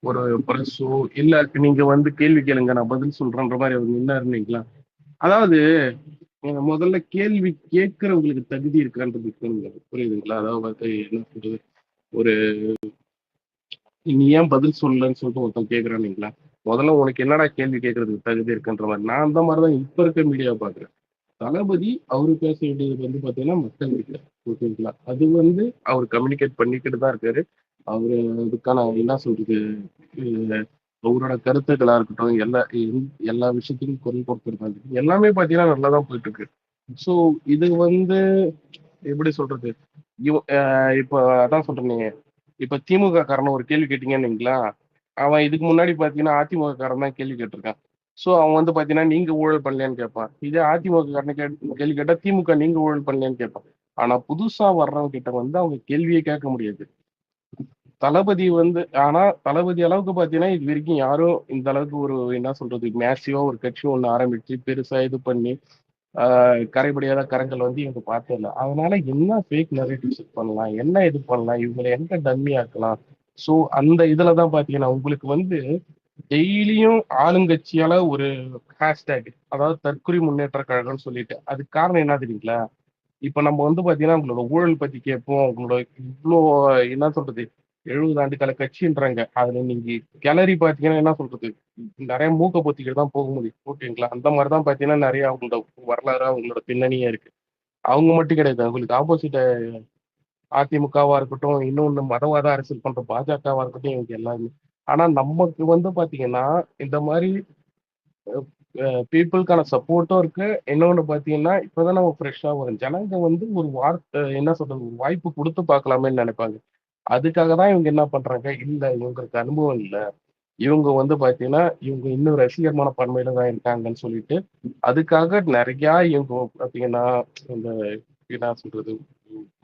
ஒரு பிரஸோ இல்ல நீங்க வந்து கேள்வி கேளுங்க நான் பதில் சொல்றேன்ற மாதிரி அவங்க நின்னாருன்னீங்களா? அதாவது முதல்ல கேள்வி கேட்கறவங்களுக்கு தகுதி இருக்கான்றது கேளுங்க. புரியுதுங்களா? அதாவது வந்து என்ன சொல்றது, ஒரு நீ ஏன் பதில் சொல்லலன்னு சொல்லிட்டு ஒருத்தன் கேட்கறானுங்களா? முதல்ல உனக்கு என்னடா கேள்வி கேட்கறதுக்கு தகுதி இருக்குன்ற மாதிரி. நான் அந்த மாதிரிதான் இப்ப இருக்க மீடியா பாக்குறேன். தளபதி அவரு பேச வேண்டியது வந்து பாத்தீங்கன்னா மக்கள் கிட்ட. ஓகேங்களா? அது வந்து அவர் கம்யூனிகேட் பண்ணிக்கிட்டு தான் இருக்காரு. அவரு அதுக்கான என்ன சொல்றது, அஹ் அவரோட கருத்துக்களா இருக்கட்டும், எல்லா விஷயத்துக்கும் குரல் கொடுத்துருக்காங்க. எல்லாமே பாத்தீங்கன்னா நல்லா தான் போயிட்டு இருக்கு. ஸோ இது வந்து எப்படி சொல்றது, இப்ப அதான் சொல்றேன், இப்ப திமுக காரன ஒரு கேள்வி கேட்டீங்கன்னு வைங்களா, அவன் இதுக்கு முன்னாடி பாத்தீங்கன்னா அதிமுக காரன் தான் கேள்வி கேட்டிருக்கான். சோ அவன் வந்து பாத்தீங்கன்னா நீங்க ஊழல் பண்ணலையான்னு கேட்பான். இதே அதிமுக காரனை கேள்வி கேட்டா திமுக நீங்க ஊழல் பண்ணலையான்னு கேட்பான். ஆனா புதுசா வர்றவங்க கிட்ட வந்து அவங்க கேள்வியே கேட்க முடியாது. தளபதி வந்து ஆனா தளபதி அளவுக்கு பாத்தீங்கன்னா இது வரைக்கும் யாரும் இந்த அளவுக்கு ஒரு என்ன சொல்றது மேசிவா ஒரு கட்சி ஒண்ணு ஆரம்பிச்சு பெருசா இது பண்ணி கரைபடியாத கரங்கள் வந்து இவங்க பார்த்தே இல்லை. அதனால என்ன ஃபேக் நரேட்டிவ் செட் பண்ணலாம், என்ன இது பண்ணலாம், இவங்களை எங்க டம்மி ஆக்கலாம். ஸோ அந்த இதுல தான் பாத்தீங்கன்னா உங்களுக்கு வந்து டெய்லியும் ஆளுங்கட்சியால ஒரு ஹேஷ்டேக், அதாவது தற்குறி முன்னேற்ற கழகம்னு சொல்லிட்டு, அதுக்கு காரணம் என்ன தெரியுங்களா? இப்ப நம்ம வந்து பாத்தீங்கன்னா உங்களோட ஊழல் பத்தி கேட்போம், உங்களோட இவ்வளோ என்ன சொல்றது 70 ஆண்டு கால கட்சின்றாங்க. அதுல நீங்க கேலரி பாத்தீங்கன்னா என்ன சொல்றது, நிறைய மூக்க பொத்திக்கிட்டு தான் போக முடியும். ஓகேங்களா? அந்த மாதிரிதான் பாத்தீங்கன்னா நிறைய அவங்களோட வரலாறு அவங்களோட பின்னணியே இருக்கு. அவங்க மட்டும் கிடையாது, அவங்களுக்கு ஆப்போசிட் அதிமுகவா இருக்கட்டும், இன்னொன்னு மதவாத அரசியல் பண்ற பாஜகவா இருக்கட்டும், இவங்க எல்லாருமே. ஆனா நமக்கு வந்து பாத்தீங்கன்னா இந்த மாதிரி பீப்புளுக்கான சப்போர்ட்டும் இருக்கு. இன்னொன்னு பாத்தீங்கன்னா இப்பதான் நம்ம ஃப்ரெஷ்ஷா வரும் ஜனங்க வந்து ஒரு வார்த்தை என்ன சொல்றது, ஒரு வாய்ப்பு கொடுத்து பார்க்கலாமேன்னு நினைப்பாங்க. அதுக்காக தான் இவங்க என்ன பண்றாங்க, இல்ல இவங்களுக்கு அனுபவம் இல்ல, இவங்க வந்து பாத்தீங்கன்னா இவங்க இன்னும் ரசிகர் மனப்பான்மையில தான் இருக்காங்கன்னு சொல்லிட்டு அதுக்காக நிறைய இவங்க பாத்தீங்கன்னா இந்த என்ன சொல்றது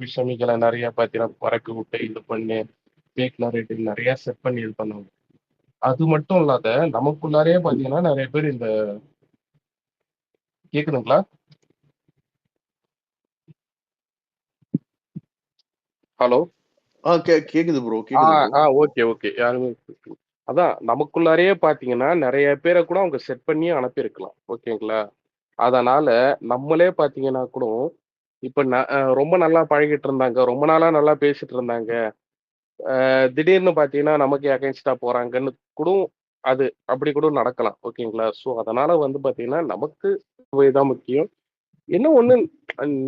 விஷமிகளை நிறைய பாத்தீங்கன்னா பறக்க விட்டு இது பண்ணி ஃபேக் நரேட்டிவ் நிறைய செட் பண்ணி இது பண்ணுவாங்க. அது மட்டும் இல்லாத நமக்குள்ளாரே பாத்தீங்கன்னா நிறைய பேர் இந்த கேக்குதுங்களா? ஹலோ. கேக்குது ப்ரோ, கேக்குது ப்ரோ. Okay okay. யாருமே அதான் நமக்குள்ளாரே பாத்தீங்கன்னா நிறைய பேரை கூட அவங்க செட் பண்ணி அனுப்பியிருக்கலாம். ஓகேங்களா? அதனால நம்மளே பாத்தீங்கன்னா கூட இப்ப ரொம்ப நல்லா பழகிட்டு இருந்தாங்க, ரொம்ப நாளா நல்லா பேசிட்டு இருந்தாங்க, திடீர்னு பாத்தீங்கன்னா நமக்கு அகைன்ஸ்டா போறாங்கன்னு கூட அது அப்படி கூட நடக்கலாம். ஓகேங்களா? ஸோ அதனால வந்து பாத்தீங்கன்னா நமக்கு தான் முக்கியம். என்ன ஒண்ணு,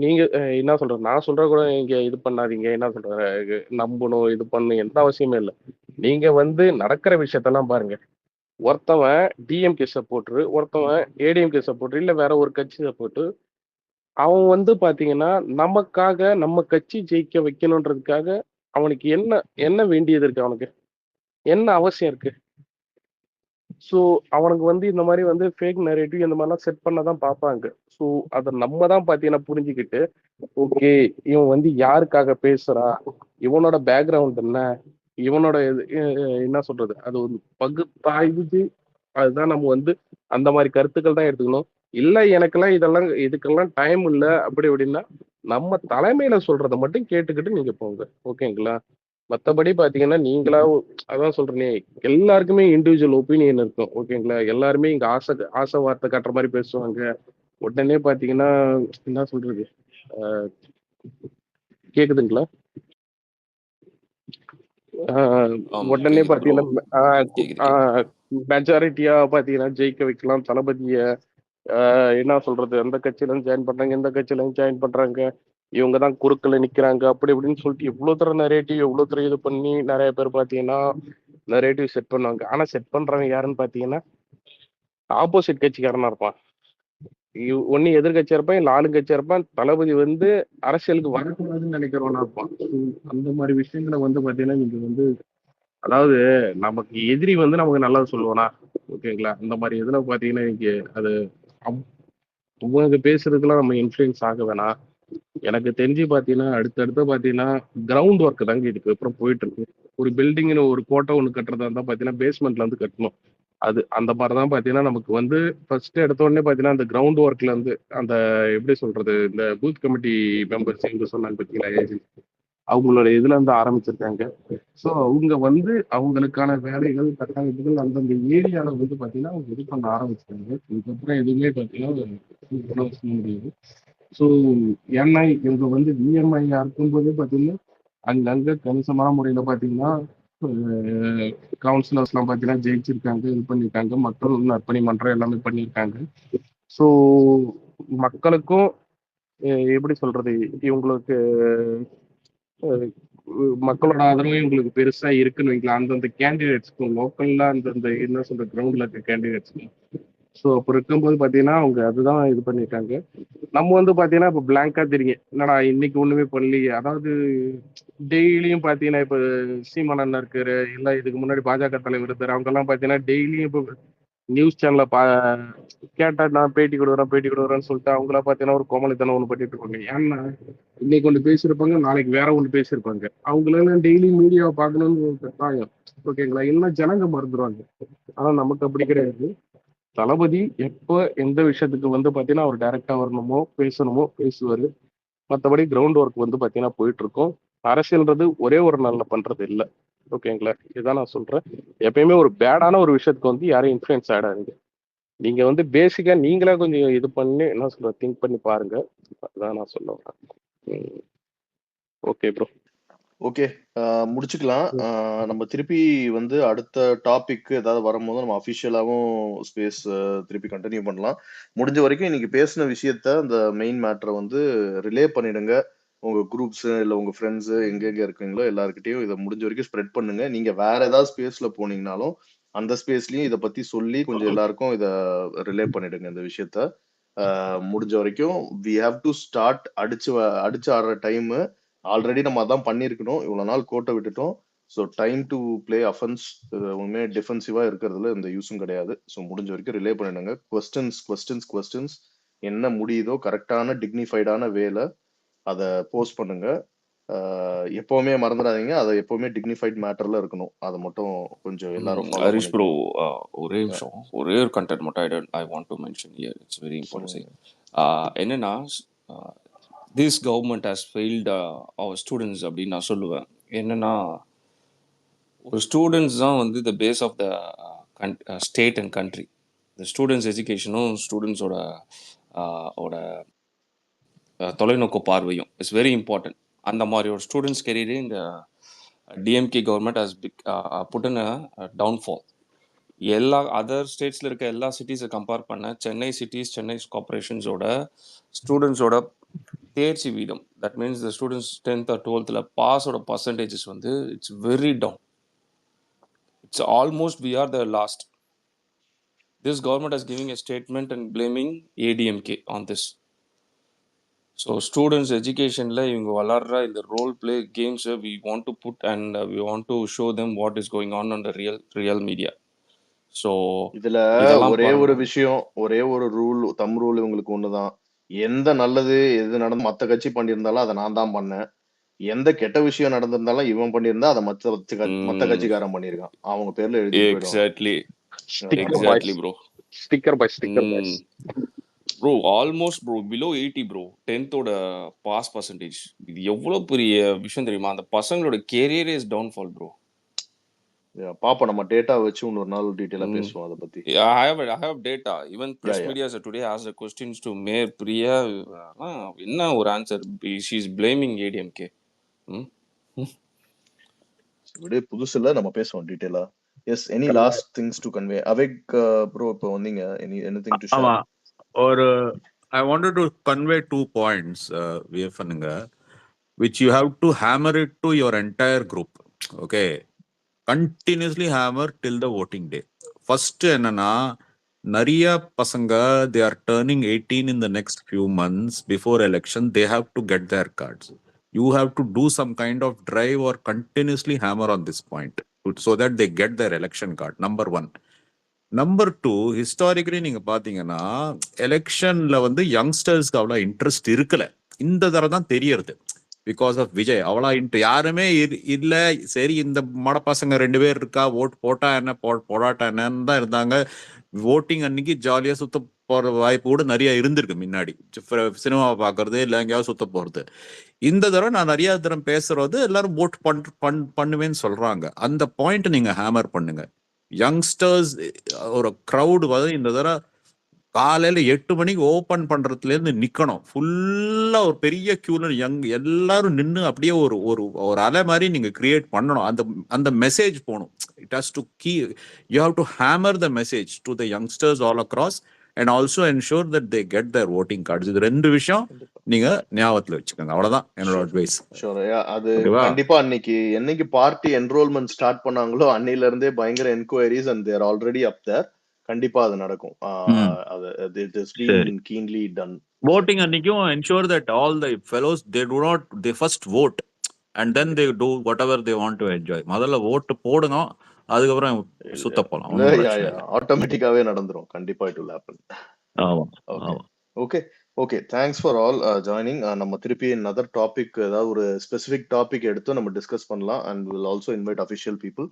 நீங்க என்ன சொல்றது, நான் சொல்ற கூட நீங்க இது பண்ணாதீங்க, என்ன சொல்ற நம்பணும் இது பண்ணணும் எந்த அவசியமே இல்லை. நீங்க வந்து நடக்கிற விஷயத்தெல்லாம் பாருங்க. ஒருத்தவன் டிஎம்கே சப்போர்ட்ரு, ஒருத்தவன் ஏடிஎம்கே சப்போர்ட்ரு, இல்ல வேற ஒரு கட்சி சப்போர்ட்டு, அவன் வந்து பாத்தீங்கன்னா நமக்காக நம்ம கட்சி ஜெயிக்க வைக்கணுன்றதுக்காக அவனுக்கு என்ன என்ன வேண்டியது இருக்கு, அவனுக்கு என்ன அவசியம் இருக்கு? ஸோ அவனுக்கு வந்து இந்த மாதிரி வந்து ஃபேக் நரேட்டிவ் இந்த மாதிரிலாம் செட் பண்ண தான் பார்ப்பாங்க. ஸோ அதை நம்ம தான் பார்த்தீங்கன்னா புரிஞ்சுக்கிட்டு, ஓகே இவன் வந்து யாருக்காக பேசுறான், இவனோட பேக்ரவுண்ட் என்ன, இவனோட என்ன சொல்றது, அது ஒரு பகுத்தாய்வு. அதுதான் நம்ம வந்து அந்த மாதிரி கருத்துக்கள் தான் எடுத்துக்கணும். இல்ல எனக்கெல்லாம் இதுக்கெல்லாம் டைம் இல்ல அப்படி அப்படின்னா நம்ம தலைமையில சொல்றத மட்டும் கேட்டுக்கிட்டு நீங்க போங்க. ஓகேங்களா? மத்தபடி பாத்தீங்கன்னா நீங்களா அதான் சொல்றேனே, எல்லாருக்குமே இண்டிவிஜுவல் ஒப்பீனியன் இருக்கும். ஓகேங்களா? எல்லாருமே இங்க ஆசை வார்த்தை காட்டுற மாதிரி பேசுவாங்க. உடனே பாத்தீங்கன்னா என்ன சொல்றது? அஹ் கேக்குதுங்களா? உடனே கேக்குது ப்ரோ. கேக்குது கேக்குது. மெஜாரிட்டியா பாத்தீங்கன்னா ஜெயிக்க வைக்கலாம் தளபதிய. என்ன சொல்றது, அந்த கட்சியில இருந்து ஜாயின் பண்றாங்க, இந்த கட்சியில இருந்து ஜாயின் பண்றாங்க, இவங்க தான் குறுக்கல நிக்கிறாங்க அப்படி இப்படின்னு சொல்லிட்டு எவ்வளவு தர நரேட்டிவ் எவ்வளவு தர இது பண்ணி நிறைய பேர் பாத்தீங்கன்னா நரேட்டிவ் செட் பண்ணுவாங்க. ஆனா செட் பண்றவங்க யாருன்னு பாத்தீங்கன்னா ஆப்போசிட் கட்சிக்காரனா இருப்பான். ஒன்னு எதிர்கட்சியா இருப்பான், இல்ல ஆளுங்கட்சியா இருப்பான். தளபதி வந்து அரசியலுக்கு வரக்கூடாதுன்னு நினைக்கிறவனா இருப்பான். அந்த மாதிரி விஷயங்களை வந்து பாத்தீங்கன்னா நீங்க வந்து அதாவது நமக்கு எதிரி வந்து நமக்கு நல்லது சொல்லுவானா? ஓகேங்களா? அந்த மாதிரி இதுல பாத்தீங்கன்னா இன்னைக்கு அது அவ்- அவங்க பேசுறதுக்கெல்லாம் நம்ம இன்ஃப்ளூயன்ஸ் ஆக வேணாம். எனக்கு தெரிஞ்சு பாத்தீங்கன்னா அடுத்தடுத்து பாத்தீங்கன்னா கிரவுண்ட் ஒர்க் தாங்க இதுக்கு அப்புறம் போயிட்டு இருக்கு. ஒரு பில்டிங்னு ஒரு கோட்டை ஒன்று கட்டுறதா இருந்தா பாத்தீங்கன்னா பேஸ்மெண்ட்ல இருந்து கட்டணும். அது அந்த மாதிரிதான் பாத்தீங்கன்னா நமக்கு வந்து ஃபர்ஸ்ட் எடுத்த உடனே பாத்தீங்கன்னா அந்த கிரவுண்ட் ஒர்க்ல இருந்து அந்த எப்படி சொல்றது, இந்த பூத் கமிட்டி மெம்பர்ஸ் எங்க சொன்னாங்க பாத்தீங்களா, அவங்களோட இதுல இருந்து ஆரம்பிச்சிருக்காங்க. ஸோ அவங்க வந்து அவங்களுக்கான வேலைகள் கட்டமைப்புகள் அந்தந்த ஏரியால வந்து பாத்தீங்கன்னா அவங்க இது பண்ண ஆரம்பிச்சிட்டாங்க. இதுக்கப்புறம் எதுவுமே பாத்தீங்கன்னா சொல்ல முடியாது. ஸோ ஏன்னா இவங்க வந்து விஎம்ஐ இருக்கும்போது பாத்தீங்கன்னா அங்கங்க கணிசமான முறையில பாத்தீங்கன்னா கவுன்சிலர்ஸ்லாம் பாத்தீங்கன்னா ஜெயிச்சிருக்காங்க, இது பண்ணியிருக்காங்க, மக்கள் நற்பணி மன்றம் எல்லாமே பண்ணியிருக்காங்க. ஸோ மக்களுக்கும் எப்படி சொல்றது, இவங்களுக்கு அஹ் மக்களோட ஆதரவு இவங்களுக்கு பெருசா இருக்குன்னு வைக்கலாம். அந்தந்த கேண்டிடேட்ஸ்க்கும் லோக்கல்ல அந்தந்த என்ன சொல்ற கிரவுண்ட்ல இருக்க கேண்டிடேட்ஸ்க்கும். ஸோ அப்போ இருக்கும்போது பாத்தீங்கன்னா அவங்க அதுதான் இது பண்ணிட்டாங்க. நம்ம வந்து பாத்தீங்கன்னா இப்போ பிளாங்கா தெரியும், என்னடா இன்னைக்கு ஒண்ணுமே பண்ணலையே. அதாவது டெய்லியும் பாத்தீங்கன்னா இப்ப சீமான் அண்ணன் இருக்காரு, இல்ல இதுக்கு முன்னாடி பாஜக தலைவர் இருக்காரு, அவங்க எல்லாம் பாத்தீங்கன்னா டெய்லியும் இப்போ நியூஸ் சேனல்ல கேட்டா நான் பேட்டி கொடுக்குறேன்னு சொல்லிட்டு அவங்கள பாத்தீங்கன்னா ஒரு கோமலித்தனம் ஒண்ணு பண்ணிட்டு இருப்பாங்க. ஏன்னா இன்னைக்கு ஒண்ணு பேசியிருப்பாங்க, நாளைக்கு வேற ஒண்ணு பேசியிருப்பாங்க. அவங்களெல்லாம் டெய்லி மீடியாவை பார்க்கணும்னு ஒரு கட்டாயம். ஓகேங்களா? என்ன ஜனங்க மறந்துடுவாங்க. ஆனா நமக்கு அப்படி கிடையாது. தளபதி எப்போ எந்த விஷயத்துக்கு வந்து பாத்தீங்கன்னா அவர் டைரக்டா வரணுமோ பேசணுமோ பேசுவாரு. மற்றபடி கிரவுண்ட் ஒர்க் வந்து பாத்தீங்கன்னா போயிட்டு இருக்கும். அரசியல்ன்றது ஒரே ஒரு நாள்ல பண்றது இல்ல. ஓகேங்களா? இதுதான் நான் சொல்றேன். எப்பயுமே ஒரு பேடான ஒரு விஷயத்துக்கு வந்து யாரையும் இன்ஃபுளுன்ஸ் ஆயிடாதீங்க. நீங்க வந்து பேசிக்கா நீங்களா கொஞ்சம் இது பண்ணி என்ன சொல்ற திங்க் பண்ணி பாருங்க. அதான் நான் சொல்ல வரேன். Okay bro. ஓகே, முடிச்சுக்கலாம். நம்ம திருப்பி வந்து அடுத்த டாபிக் ஏதாவது வரும்போது நம்ம அஃபிஷியலாவும் ஸ்பேஸ் திருப்பி கண்டினியூ பண்ணலாம். முடிஞ்ச வரைக்கும் இன்னைக்கு பேசின விஷயத்த அந்த மெயின் மேட்டரை வந்து ரிலே பண்ணிடுங்க. உங்க குரூப்ஸ் இல்ல உங்க ஃப்ரெண்ட்ஸ் எங்கெங்க இருக்கீங்களோ எல்லாருக்கிட்டையும் இதை முடிஞ்ச வரைக்கும் ஸ்ப்ரெட் பண்ணுங்க. நீங்க வேற ஏதாவது ஸ்பேஸ்ல போனீங்கனாலும் அந்த ஸ்பேஸ்லயும் இதை பத்தி சொல்லி கொஞ்சம் எல்லாருக்கும் இதை ரிலே பண்ணிடுங்க இந்த விஷயத்த. முடிஞ்ச வரைக்கும் வி ஹாவ் டு ஸ்டார்ட் அடிச்சு ஆடுற டைம். ஆல்ரெடி நம்ம அதான் பண்ணியிருக்கணும், இவ்வளவு நாள் கோட்டை விட்டுட்டோம். So time to play offence. உண்மையே டிஃபென்சிவா இருக்கிறதுல இந்த யூஸும் கிடையாது. ஸோ முடிஞ்ச வரைக்கும் ரிலே பண்ணிடுங்க. கொஸ்டின்ஸ் என்ன முடியுதோ கரெக்டான டிக்னிஃபைடான வேலை அதை போஸ்ட் பண்ணுங்க. எப்பவுமே மறந்துடாதீங்க, அதை எப்பவுமே டிக்னிஃபைட் மேட்டர்ல இருக்கணும். அதை மட்டும் கொஞ்சம் எல்லாரும் ஃபாலோ ஹரிஷ் ப்ரோ, பண்ணிக்கணும். ஒரே நிமிஷம், ஒரே ஒரு கண்டென்ட் மட்டும் I want to mention here, it's very important. என்னன்னா this government has failed our students அப்படின்னு நான் சொல்லுவேன். என்னன்னா ஒரு ஸ்டூடெண்ட்ஸ் தான் வந்து the base of the state and country. இந்த ஸ்டூடெண்ட்ஸ் எஜுகேஷனும் ஸ்டூடெண்ட்ஸோட தொலைநோக்கு பார்வையும் இட்ஸ் வெரி இம்பார்ட்டன்ட். அந்த மாதிரி ஒரு ஸ்டூடெண்ட்ஸ் கெரியரே இந்த DMK government has put in a downfall. எல்லா அதர் ஸ்டேட்ஸில் இருக்க எல்லா சிட்டிஸை கம்பேர் பண்ண சென்னை சிட்டிஸ், சென்னை கார்பரேஷன்ஸோட ஸ்டூடெண்ட்ஸோட தேர்ச்சி வீதம், that means the students 10th or 12th பாஸோட பர்சன்டேஜஸ் வந்து it's very down. It's almost we are the last. This government is giving a statement and blaming ADMK on this. So students educationல இவங்க வளர்ற இந்த role play games we want to put and we want to show them what is going on the real media. So இதுல இதெல்லாம் ஒரே பாருங்க. ஒரு விஷயம், ஒரே ஒரு ரூல் இவங்களுக்கு ஒண்ணுதான். எந்த நல்லது எது நடந்து மத்த கட்சி பண்ணியிருந்தாலும் அதை நான் தான் பண்ணேன். எந்த கெட்ட விஷயம் நடந்திருந்தாலும் இவன் பண்ணியிருந்தா அதை மத்த கட்சிக்காரன் பண்ணியிருக்கான். அவங்க பேர்ல எழுதிட்டு போயிடுவாங்க. Exactly sticker exactly bro. Sticker boys bro almost bro below 80 bro 10th pass percentage. இது எவ்வளோ பெரிய விஷயம் தெரியுமா? அந்த பசங்களோட கெரியரே இஸ் டவுன்ஃபால் ப்ரோ. பாப்போம், நம்ம டேட்டா வச்சு இன்னொரு நாள் டீட்டெயிலா பேசுவோம் அதை பத்தி. I have data. Even press media today asked the questions to Mayor Priya. என்ன ஒரு answer? She is blaming ADMK. விட புதுசுல நம்ம பேசுவோம் டீட்டெயிலா. Yes, any last things to convey? அவேக் ப்ரோ இப்போ வந்தீங்க, எனிதிங் டு ஷேர்? ஒரு I wanted to convey 2 points, VFNங்க, which you have to hammer it to your entire group. Okay, continuously hammer till the voting day. First என்னன்னா, நிறைய பசங்க they are turning 18 in the next few months before election. They have to get their cards. You have to do some kind of drive or continuously hammer on this point so that they get their election card. Number 1. Number 2, historically நீங்க பாத்தீங்கன்னா எலெக்ஷன்ல வந்து யங்ஸ்டர்ஸ்க்கு அவ்வளோ interest இருக்கல. இந்த தடவை தான் தெரியறது பிகாஸ் ஆஃப் விஜய். அவ்வளோ யாருமே இல்ல. சரி, இந்த மட பசங்க 2 பேர் இருக்கா, ஓட் போட்டா என்ன போடாட்டா என்னன்னு தான் இருந்தாங்க. ஓட்டிங் அன்னைக்கு ஜாலியா சுத்த போற வாய்ப்பு கூட நிறைய இருந்திருக்கு முன்னாடி, சினிமாவை பாக்குறது இல்ல எங்கேயாவது சுத்த போறது. இந்த தடவை நான் நிறைய தடவை பேசுறது எல்லாரும் ஓட் பண்ணுவேன்னு சொல்றாங்க. அந்த பாயிண்ட் நீங்க ஹேமர் பண்ணுங்க. யங்ஸ்டர்ஸ் ஒரு க்ரௌடு வந்து இந்த தடவை காலையில 8 மணிக்கு ஓபன் பண்றதுல இருந்து நிக்கணும். ஃபுல்லா ஒரு பெரிய கியூல எல்லாரும் நின்று அப்படியே ஒரு ஒரு ஒரு அலை மாதிரி நீங்க கிரியேட் பண்ணணும். அந்த மெசேஜ் போகணும். It has to you have to hammer the message to the youngsters all across and also ensure that they get their voting cards. இது 2 விஷயம் நீங்க ஞாபகத்துல வச்சுக்கோங்க. அவ்வளவுதான் என்னோட அட்வைஸ். ஷூர். அது கண்டிப்பா என்னைக்கு பார்ட்டி என்ரோல்மெண்ட் ஸ்டார்ட் பண்ணாங்களோ அன்னையில இருந்தே பயங்கர enquiries and there already up there. கண்டிப்பா அது நடக்கும். it has been keenly done. Voting அன்னைக்கும் ensure that all the fellows they first vote and then they do whatever they want to enjoy. முதல்ல ஓட்டு போடுங்க, அதுக்கப்புறம் சுத்த போலாம். ஆட்டோமேட்டிக்காவே நடந்துரும். கண்டிப்பா it will happen. Okay, thanks for all joining. நம்ம திருப்பி another topic, ஏதாவது ஒரு specific topic எடுத்து நம்ம டிஸ்கஸ் பண்ணலாம் and we'll also invite official people.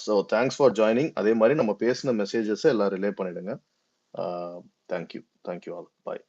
So thanks for joining. அதே மாதிரி நம்ம பேசின மெசேஜஸ் எல்லாம் ரிலே பண்ணிடுங்க. Thank you all. Bye.